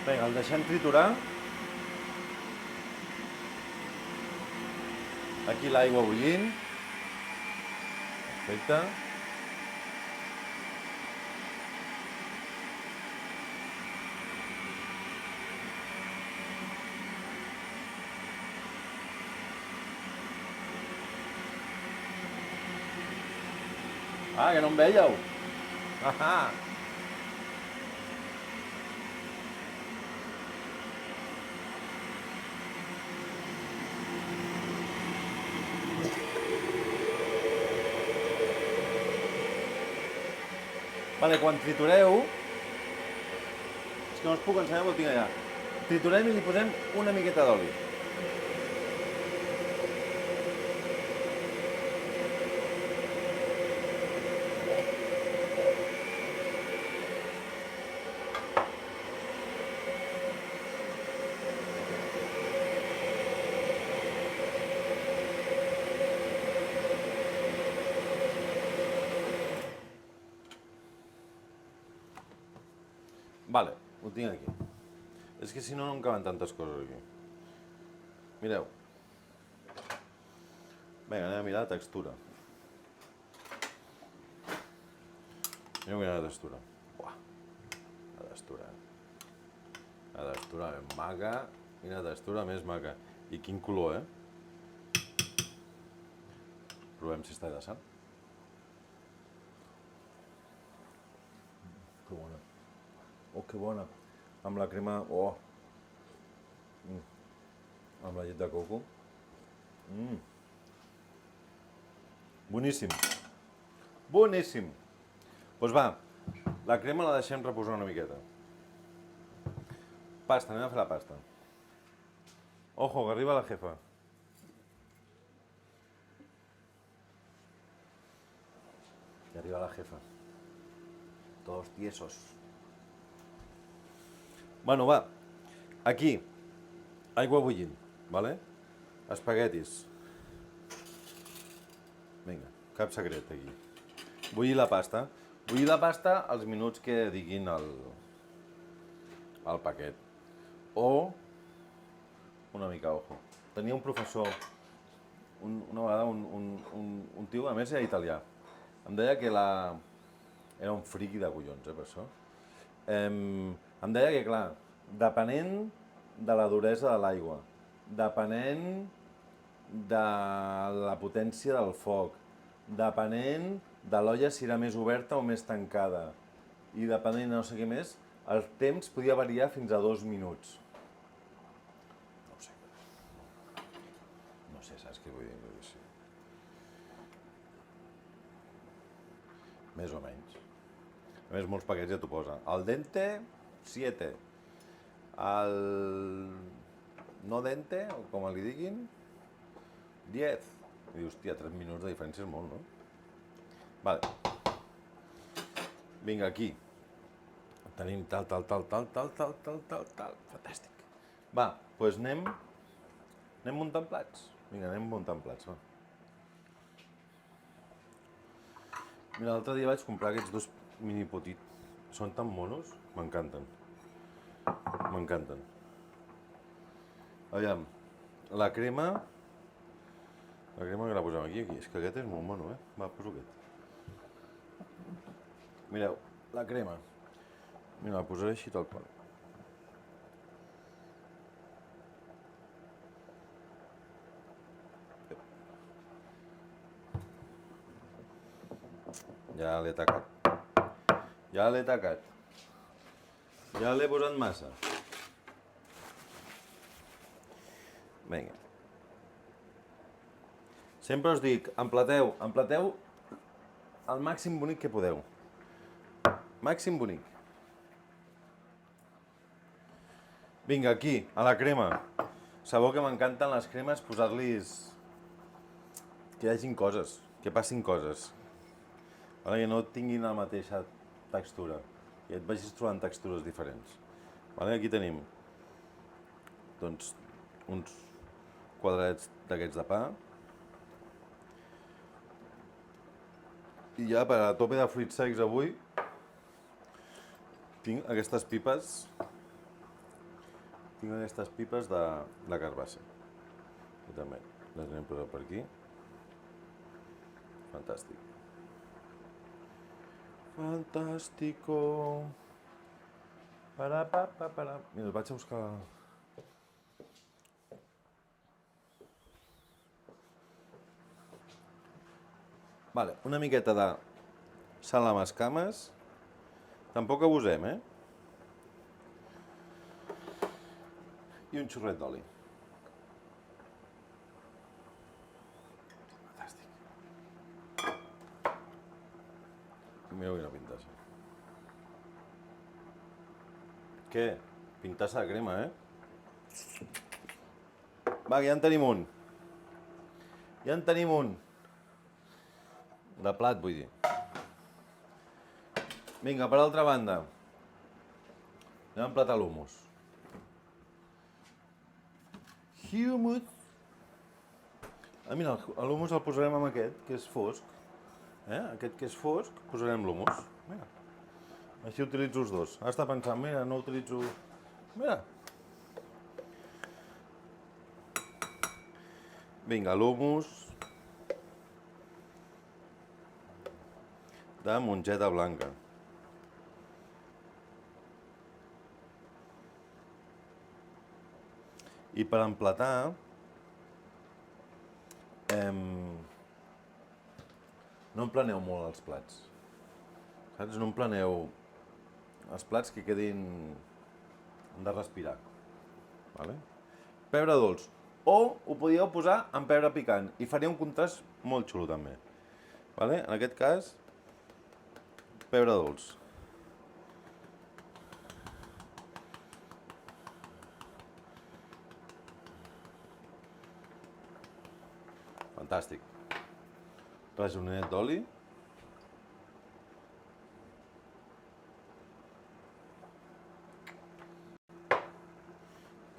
Vinga, el deixem triturar. Aquí l'aigua bullint. Perfecte. Ah, que no em veieu? Ahà! Vale, quan tritureu, és que no us puc ensenyar, però ho tinc allà. Triturem i li posem una miqueta d'oli. Vale, ho tinc aquí. És que si no, no em caben tantes coses aquí. Mireu. Vinga, anem a mirar la textura. Mireu quina textura. Uah. textura. La textura ben maca. Quina textura més maca. I quin color, Provem si està de sal. Que bona. Oh, que bona. Amb la crema... Oh! Amb la llet de coco. Boníssim. Boníssim. Doncs va, la crema la deixem reposar una miqueta. Pasta, anem a fer la pasta. Ojo, que arriba la jefa. Que arriba la jefa. Todos tiesos. Bueno, va. Aquí. Aigua bullint, ¿vale? Espaguetis. Vinga, cap secret aquí. Bullir la pasta. Bullir la pasta als minuts que diguin el paquet. O una mica ojo. Tenia un professor, una vegada un tio, a més era italià, em deia que era un friqui de collons, per això. Em deia que, clar, depenent de la duresa de l'aigua, depenent de la potència del foc, depenent de l'olla si era més oberta o més tancada, i depenent de no sé què més, el temps podia variar fins a 2 minuts. No ho sé. No sé, saps què vull dir? Més o menys. A més, molts paquets ja t'ho posa. Al dente, 7. Al no dente, o com li diguin, 10. I dius, hòstia, 3 minuts de diferència és molt, no? Vale. Vinga, aquí. Tenim tal. Fantàstic. Va, doncs anem muntant plats. Vinga, anem muntant plats, va. Mira, l'altre dia vaig comprar aquests dos mini potits. Són tan monos, m'encanten. M'encanten. Aviam, la crema que la posem aquí. És que aquest és molt mono, Va, poso aquest. Mireu, la crema. Mira, la posaré així tal qual. Ja l'he tacat. Ja l'he posat massa. Vinga. Sempre us dic, emplateu el màxim bonic que podeu. Màxim bonic. Vinga, aquí, a la crema. Sabeu que m'encanten les cremes posar-los... que hi hagin coses, que passin coses. Que no tinguin la mateixa textura. I et vagis trobant textures diferents. Aquí tenim doncs, uns quadradets d'aquests de pa. I ja per a tope de fruits secs avui tinc aquestes pipes de carbassa. I també les anem posant per aquí. Fantàstic. Fantàstico. Mira, els vaig a buscar... Vale, una miqueta de sal a mascames. Tampoc abusem, I un xorret d'oli. Fantàstic. Mireu quina pintassa. Què? Pintassa de crema, Va, que ja en tenim un. De plat, vull dir. Vinga, per l'altra banda. Anem a emplatar l'humus. Hummus. Mira, l'humus el posarem amb aquest, que és fosc. Aquest que és fosc, posarem l'humus. Mira. Així utilitzo els dos. Ara està pensant, mira, no utilitzo... Mira. Vinga, l'humus de mongeta blanca. I per emplatar, no empleneu molt els plats, saps? No empleneu els plats que quedin de respirar, vale? Pebre dolç, o ho podíeu posar amb pebre picant i faria un contrast molt xulo també, vale? En aquest cas, pebre dolç. Fantàstic. Rajoninet d'oli.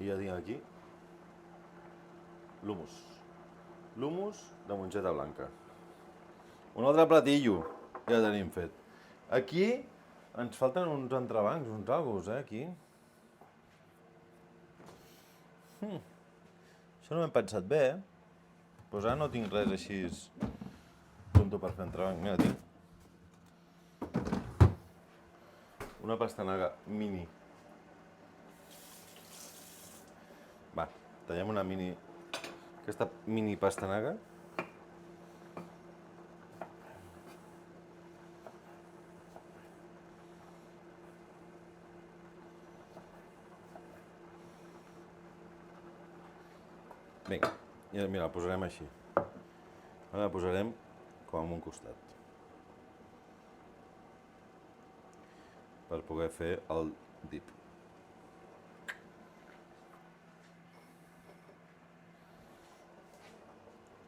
I ja tinc aquí l'humus. L'humus de mongeta blanca. Un altre platillo ja tenim fet. Aquí ens falten uns entrebancs, uns algus, aquí. Això no m'he pensat bé, Pues ara no tinc res així tonto per fer entrebanc. Mira, tinc una pastanaga mini. Va, tallem una mini... Aquesta mini pastanaga. Vinga, i mira, la posarem així. Ara la posarem com a un costat. Per poder fer el dip.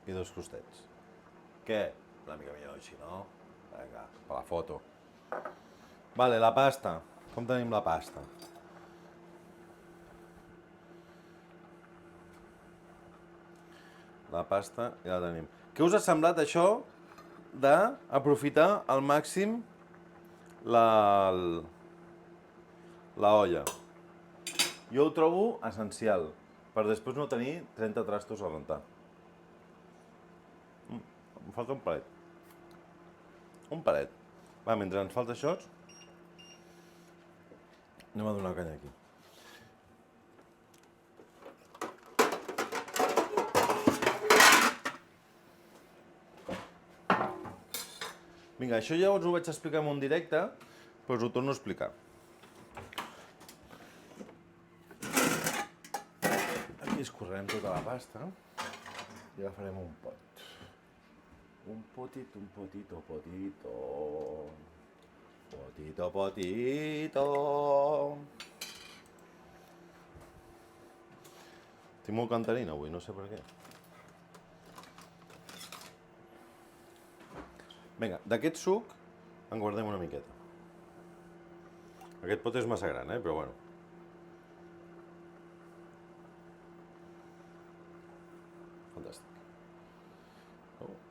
I dos costets. Què? Una mica millor així, no? Vinga, per la foto. Vale, la pasta. Com tenim la pasta? La pasta ja la tenim. Què us ha semblat això d'aprofitar al màxim la olla? Jo ho trobo essencial, per després no tenir 30 trastos a rentar. Em falta un paret. Un paret. Va, mentre ens falta això, anem a donar canya aquí. Vinga, això ja us ho vaig explicar en un directe, però us ho torno a explicar. Aquí escorrerem tota la pasta i agafarem un pot. Un potito, un potito, potito. Potito, potito. Estic molt cantarina avui, no sé per què. Vinga, d'aquest suc en guardem una miqueta. Aquest pot és massa gran, però bueno. Fantàstic.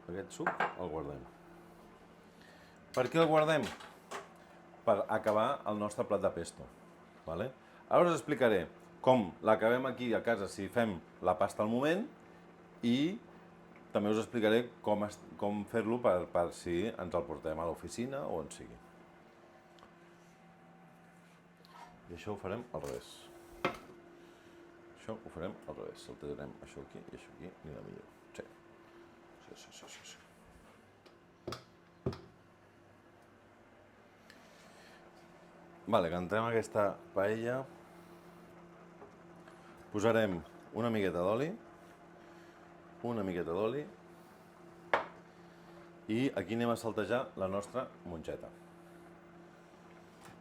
Aquest suc el guardem. Per què el guardem? Per acabar el nostre plat de pesto. Ara us explicaré com l'acabem aquí a casa si fem la pasta al moment i també us explicaré com fer-lo per si ens el portem a l'oficina o on sigui. I això ho farem al revés. Això ho farem al revés. Saltarem això aquí i això aquí, anirà millor. Sí. Sí. Vale, que entrem aquesta paella. Posarem una miqueta d'oli. I aquí anem a saltejar la nostra mongeta.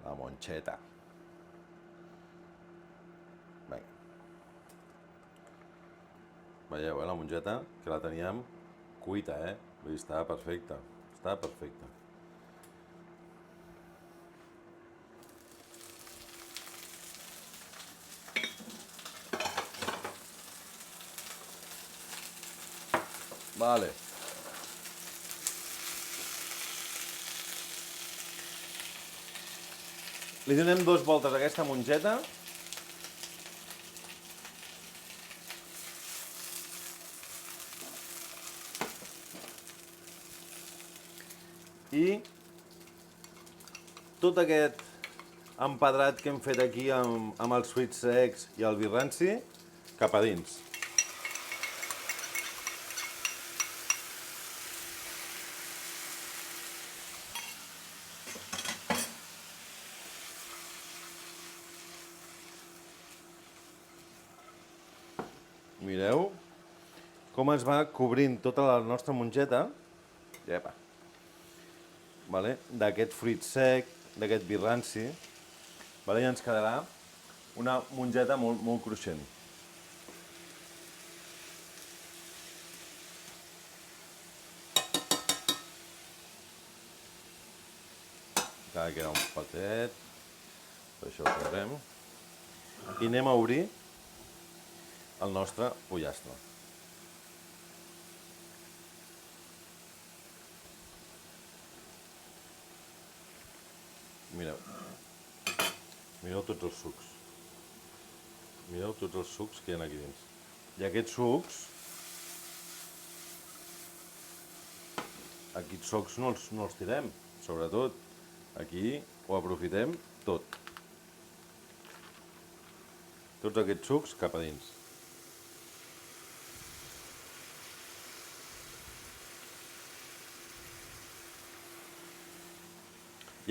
La moncheta. Vinga. Veieu, la mongeta, que la teníem cuita, Vull dir, estava perfecta. Estava perfecta. Vale. Li donem 2 voltes a aquesta mongeta. I tot aquest empedrat que hem fet aquí amb els fruits secs i el vi ranci, cap a dins. Mireu com es va cobrint tota la nostra mongeta d'aquest fruit sec, d'aquest vi ranci, i ens quedarà una mongeta molt cruixent. Encara queda un patet, per això ho traurem. I anem a obrir el nostre pollastre. Mireu tots els sucs. Mireu tots els sucs que hi ha aquí dins. I aquests sucs no els tirem, sobretot. Aquí ho aprofitem tot. Tots aquests sucs cap a dins.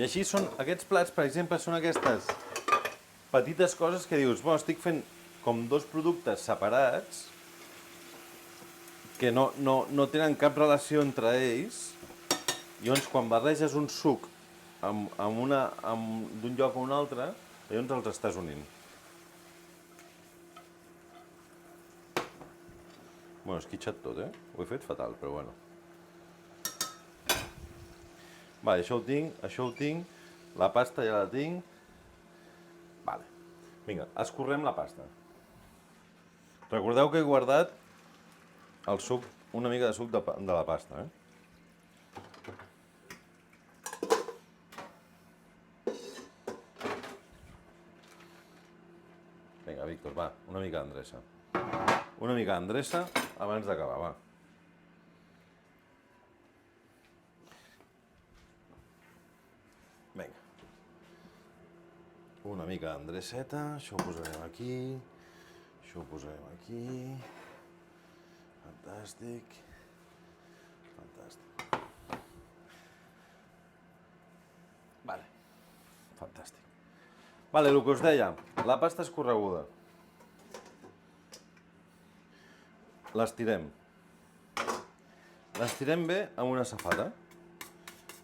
I així són aquests plats, per exemple, són aquestes petites coses que dius, bueno, estic fent com dos productes separats que no tenen cap relació entre ells, i llavors quan barreges un suc d'un lloc a un altre, llavors els estàs unint. Bueno, he esquitxat tot, Ho he fet fatal, però bueno. Vale, això ho tinc, la pasta ja la tinc. Vale. Vinga, escorrem la pasta. Recordeu que he guardat el suc, una mica de suc de la pasta, Vinga, Víctor, va, una mica d'endreça. Una mica d'endreça abans d'acabar, va. Vinga. Una mica d'endreceta, això ho posarem aquí, això ho posarem aquí. Fantàstic. Fantàstic. Vale. Fantàstic. Vale, el que us deia, la pasta escorreguda. L'estirem. L'estirem bé amb una safata.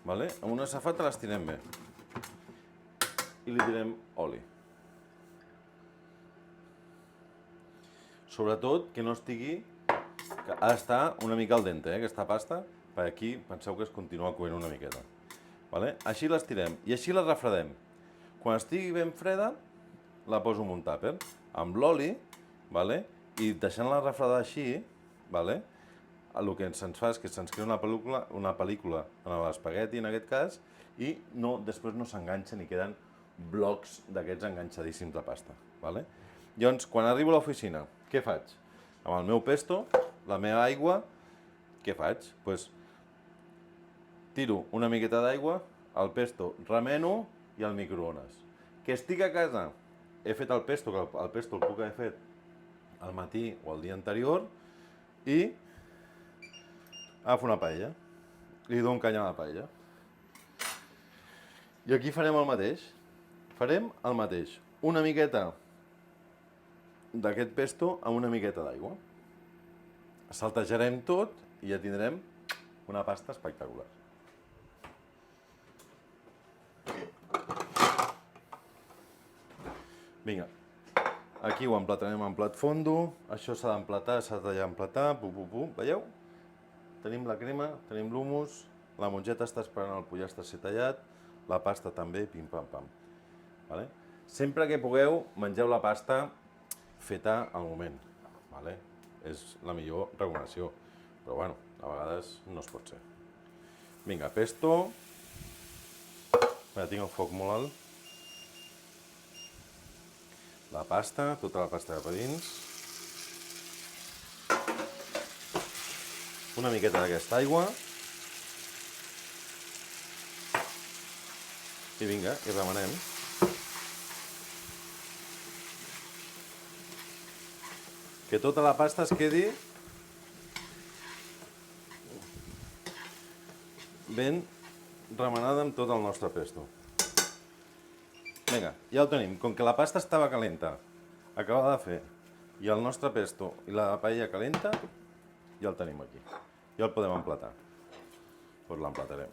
Vale? Amb una safata l'estirem bé. I li tirem oli. Sobretot que no estigui... que ha d'estar una mica al dente, aquesta pasta, perquè aquí penseu que es continua coent una miqueta. Vale? Així l'estirem i així la refredem. Quan estigui ben freda, la poso en un tàper amb l'oli, vale? I deixant-la refredar així, vale? El que se'ns fa és que se'ns crea una pel·lícula en l'espagueti, en aquest cas, i després no s'enganxen i queden blocs d'aquests enganxadíssims de pasta. Vale? Llavors, quan arribo a l'oficina, què faig? Amb el meu pesto, la meva aigua, què faig? Pues, tiro una miqueta d'aigua, el pesto remeno i al microones. Que estic a casa, he fet el pesto, que el pesto el puc haver fet al matí o el dia anterior, i agafo una paella, li dono un canya a la paella. I aquí farem el mateix. Farem el mateix. Una miqueta d'aquest pesto amb una miqueta d'aigua. Saltejarem tot i ja tindrem una pasta espectacular. Vinga, aquí ho emplatarem en plat fondo. Això s'ha d'emplatar, s'ha de tallar emplatar. Veieu? Tenim la crema, tenim l'humus, la mongeta està esperant el pollastre a ser tallat, la pasta també, pim-pam-pam. Vale? Sempre que pugueu, mengeu la pasta feta al moment. Vale? És la millor recomanació, però bueno, a vegades no es pot ser. Vinga, pesto. Tinc el foc molt alt. La pasta, tota la pasta cap a dins. Una miqueta d'aquesta aigua. I vinga, i remenem. que tota la pasta es quedi ben remenada amb tot el nostre pesto. Vinga, ja ho tenim. Com que la pasta estava calenta, acabada de fer, i el nostre pesto i la paella calenta, ja el tenim aquí. Ja el podem emplatar. Doncs l'emplatarem.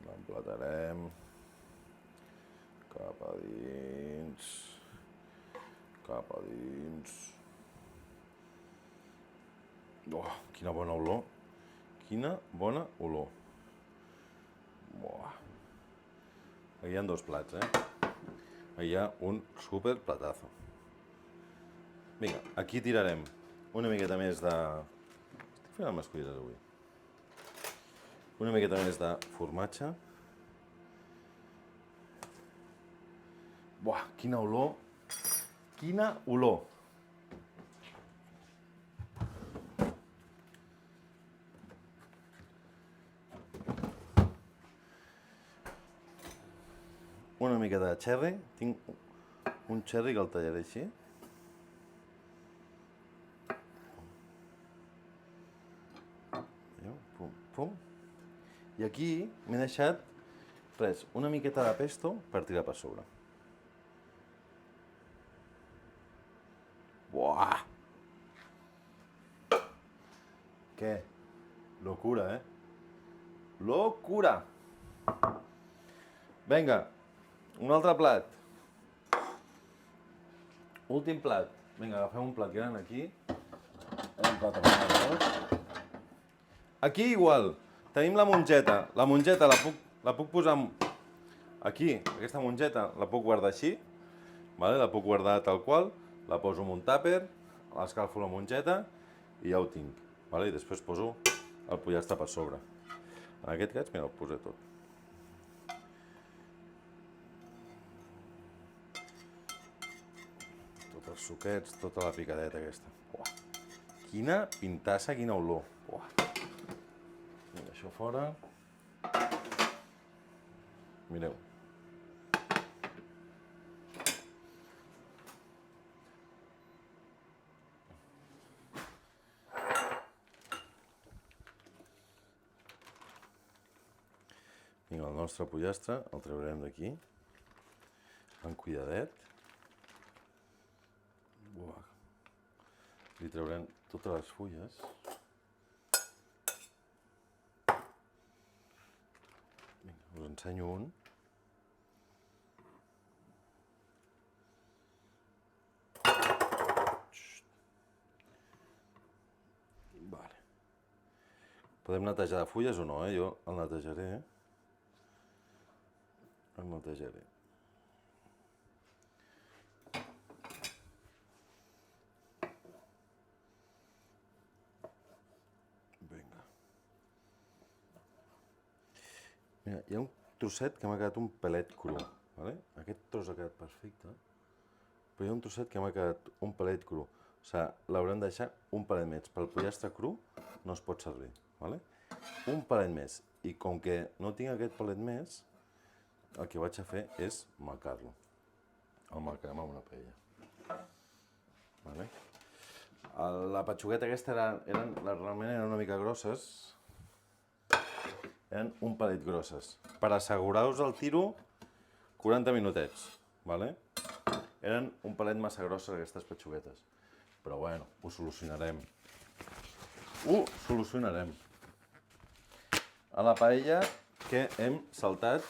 L'emplatarem cap a dins, cap a dins. Oh, quina bona olor! Quina bona olor! Buah. Aquí hi ha 2 plats, Aquí hi ha un super platazo. Vinga, aquí tirarem una miqueta més de... Estic fent amb les cuides avui. Una miqueta més de formatge. Buah, quina olor! Quina olor! Una mica de cherry. Tinc un cherry que el tallaré així. Pum, pum. I aquí m'he deixat una miqueta de pesto per tirar per sobre. Buah! Què? Locura, Locura! Vinga, un altre plat. Últim plat. Vinga, agafem un plat gran aquí. Un plat amb arròs. Aquí igual. Tenim la mongeta. La mongeta la puc posar aquí. Aquesta mongeta la puc guardar així. La puc guardar tal qual. La poso en un tàper. L'escalfo la mongeta i ja ho tinc. I després poso el pollastre per sobre. En aquest cas, mira, ho posé tot. Els suquets, tota la picadeta aquesta. Uah. Quina pintassa, quina olor. Uah. Vinga, això fora. Mireu. Vinga, el nostre pollastre el traurem d'aquí. Amb cuidadet. Li traurem totes les fulles. Us ensenyo un. Podem netejar de fulles o no, Jo el netejaré. El netejaré. Mira, hi ha un trosset que m'ha quedat un pelet cru. Aquest tros ha quedat perfecte, però hi ha un trosset que m'ha quedat un pelet cru. O sigui, l'haurem de deixar un pelet més. Pel pollastre cru no es pot servir. Un pelet més. I com que no tinc aquest pelet més, el que vaig a fer és marcar-lo. El marcarem amb una paella. La petxugueta aquesta realment eren una mica grosses. Eren un pelet grosses. Per assegurar-vos el tiro, 40 minutets. Eren un pelet massa grosses aquestes petxuguetes. Però bueno, ho solucionarem. Ho solucionarem. A la paella que hem saltat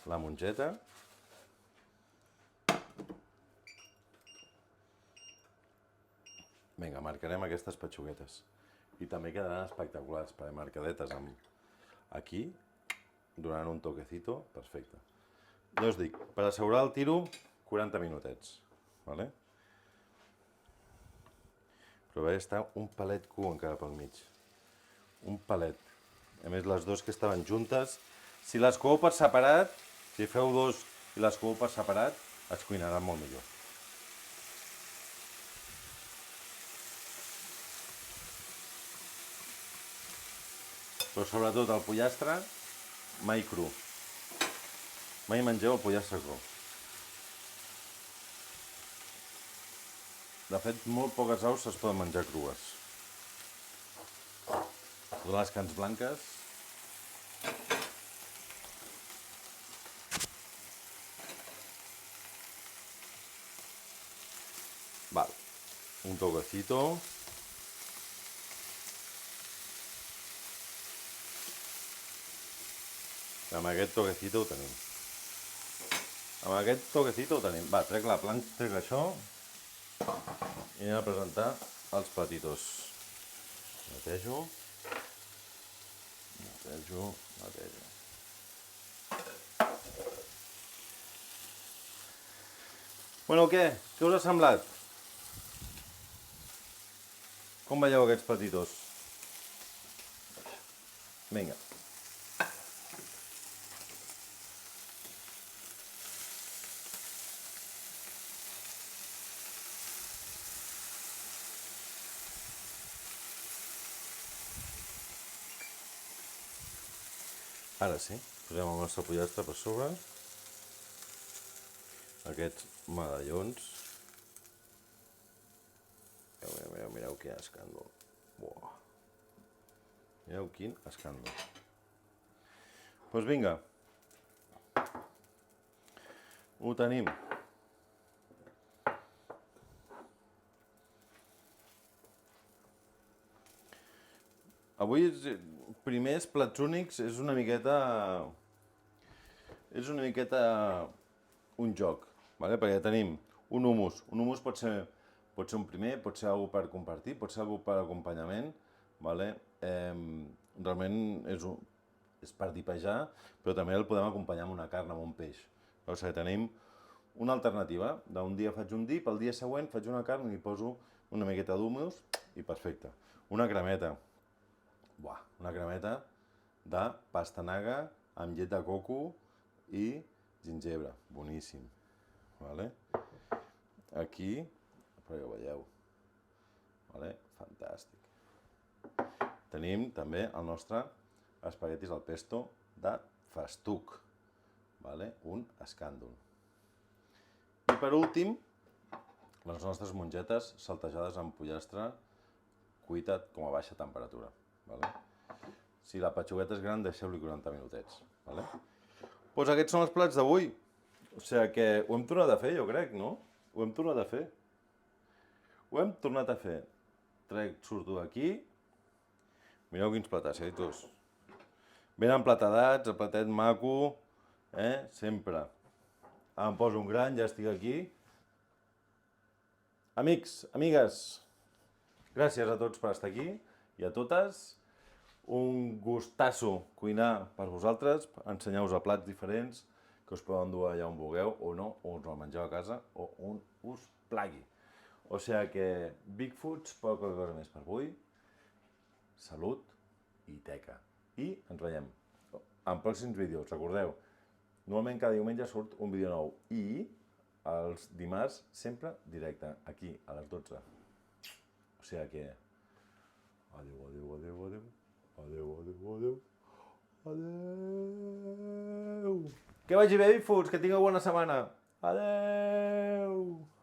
la mongeta. Vinga, marcarem aquestes petxuguetes. I també quedaran espectaculars, perquè marcadetes aquí donaran un toquecito perfecte. Ja us dic, per assegurar el tiro, 40 minutets. Però va estar un pelet cru encara pel mig. Un pelet. A més, les dues que estaven juntes, si les coeu per separat, si feu dos i les coeu per separat, es cuinaran molt millor. Però sobretot el pollastre mai cru. Mai mengeu el pollastre cru. De fet, molt poques aus es poden menjar crues. Totes les carns blanques. Val. Un toquecito. Amb aquest toquecito ho tenim. Va, trec la planxa, trec això i anem a presentar els platitos. Netejo. Bueno, què? Què us ha semblat? Com veieu aquests platitos? Vinga. Ara sí, posem el nostre pollastre per sobre. Aquests medallons. Mireu quin escàndol. Buah. Mireu quin escàndol. Doncs vinga. Ho tenim. Avui, primers plats únics, és una miqueta un joc, vale? Perquè tenim un hummus. Un hummus pot ser un primer, pot ser alguna per compartir, pot ser alguna per acompanyament, vale? Realment és per dipejar, però també el podem acompanyar amb una carn, amb un peix. O sigui, tenim una alternativa. D'un dia faig un dip, el dia següent faig una carn i hi poso una miqueta d'hummus i perfecte. Una cremeta. Buah, una cremeta de pastanaga amb llet de coco i gingebre. Boníssim. Vale? Aquí, però ja ho veieu. Vale? Fantàstic. Tenim també el nostre espaguetis al pesto de festuc. Vale? Un escàndol. I per últim, les nostres mongetes saltejades amb pollastre cuita com a baixa temperatura. Vale? Si la petxugueta és gran, deixeu-li 40 minutets. Vale? Doncs aquests són els plats d'avui. O sigui que ho hem tornat a fer, jo crec, no? Ho hem tornat a fer. Surto d'aquí. Mireu quins platacetos. Ben emplatadats, el platet maco, sempre. Em poso un gran, ja estic aquí. Amics, amigues, gràcies a tots per estar aquí i a totes. Un gustasso cuinar per vosaltres, ensenyar-vos a plats diferents que us poden dur allà on vulgueu o no, o us el mengeu a casa o on us plagui. O sigui que Big Foods, poca cosa més per avui. Salut i teca. I ens veiem en pròxims vídeos. Recordeu, normalment cada diumenge surt un vídeo nou i els dimarts sempre directe, aquí, a les 12. O sigui que... Adéu. Que vagi bé, Big Foods, que tingueu bona setmana. Adéu.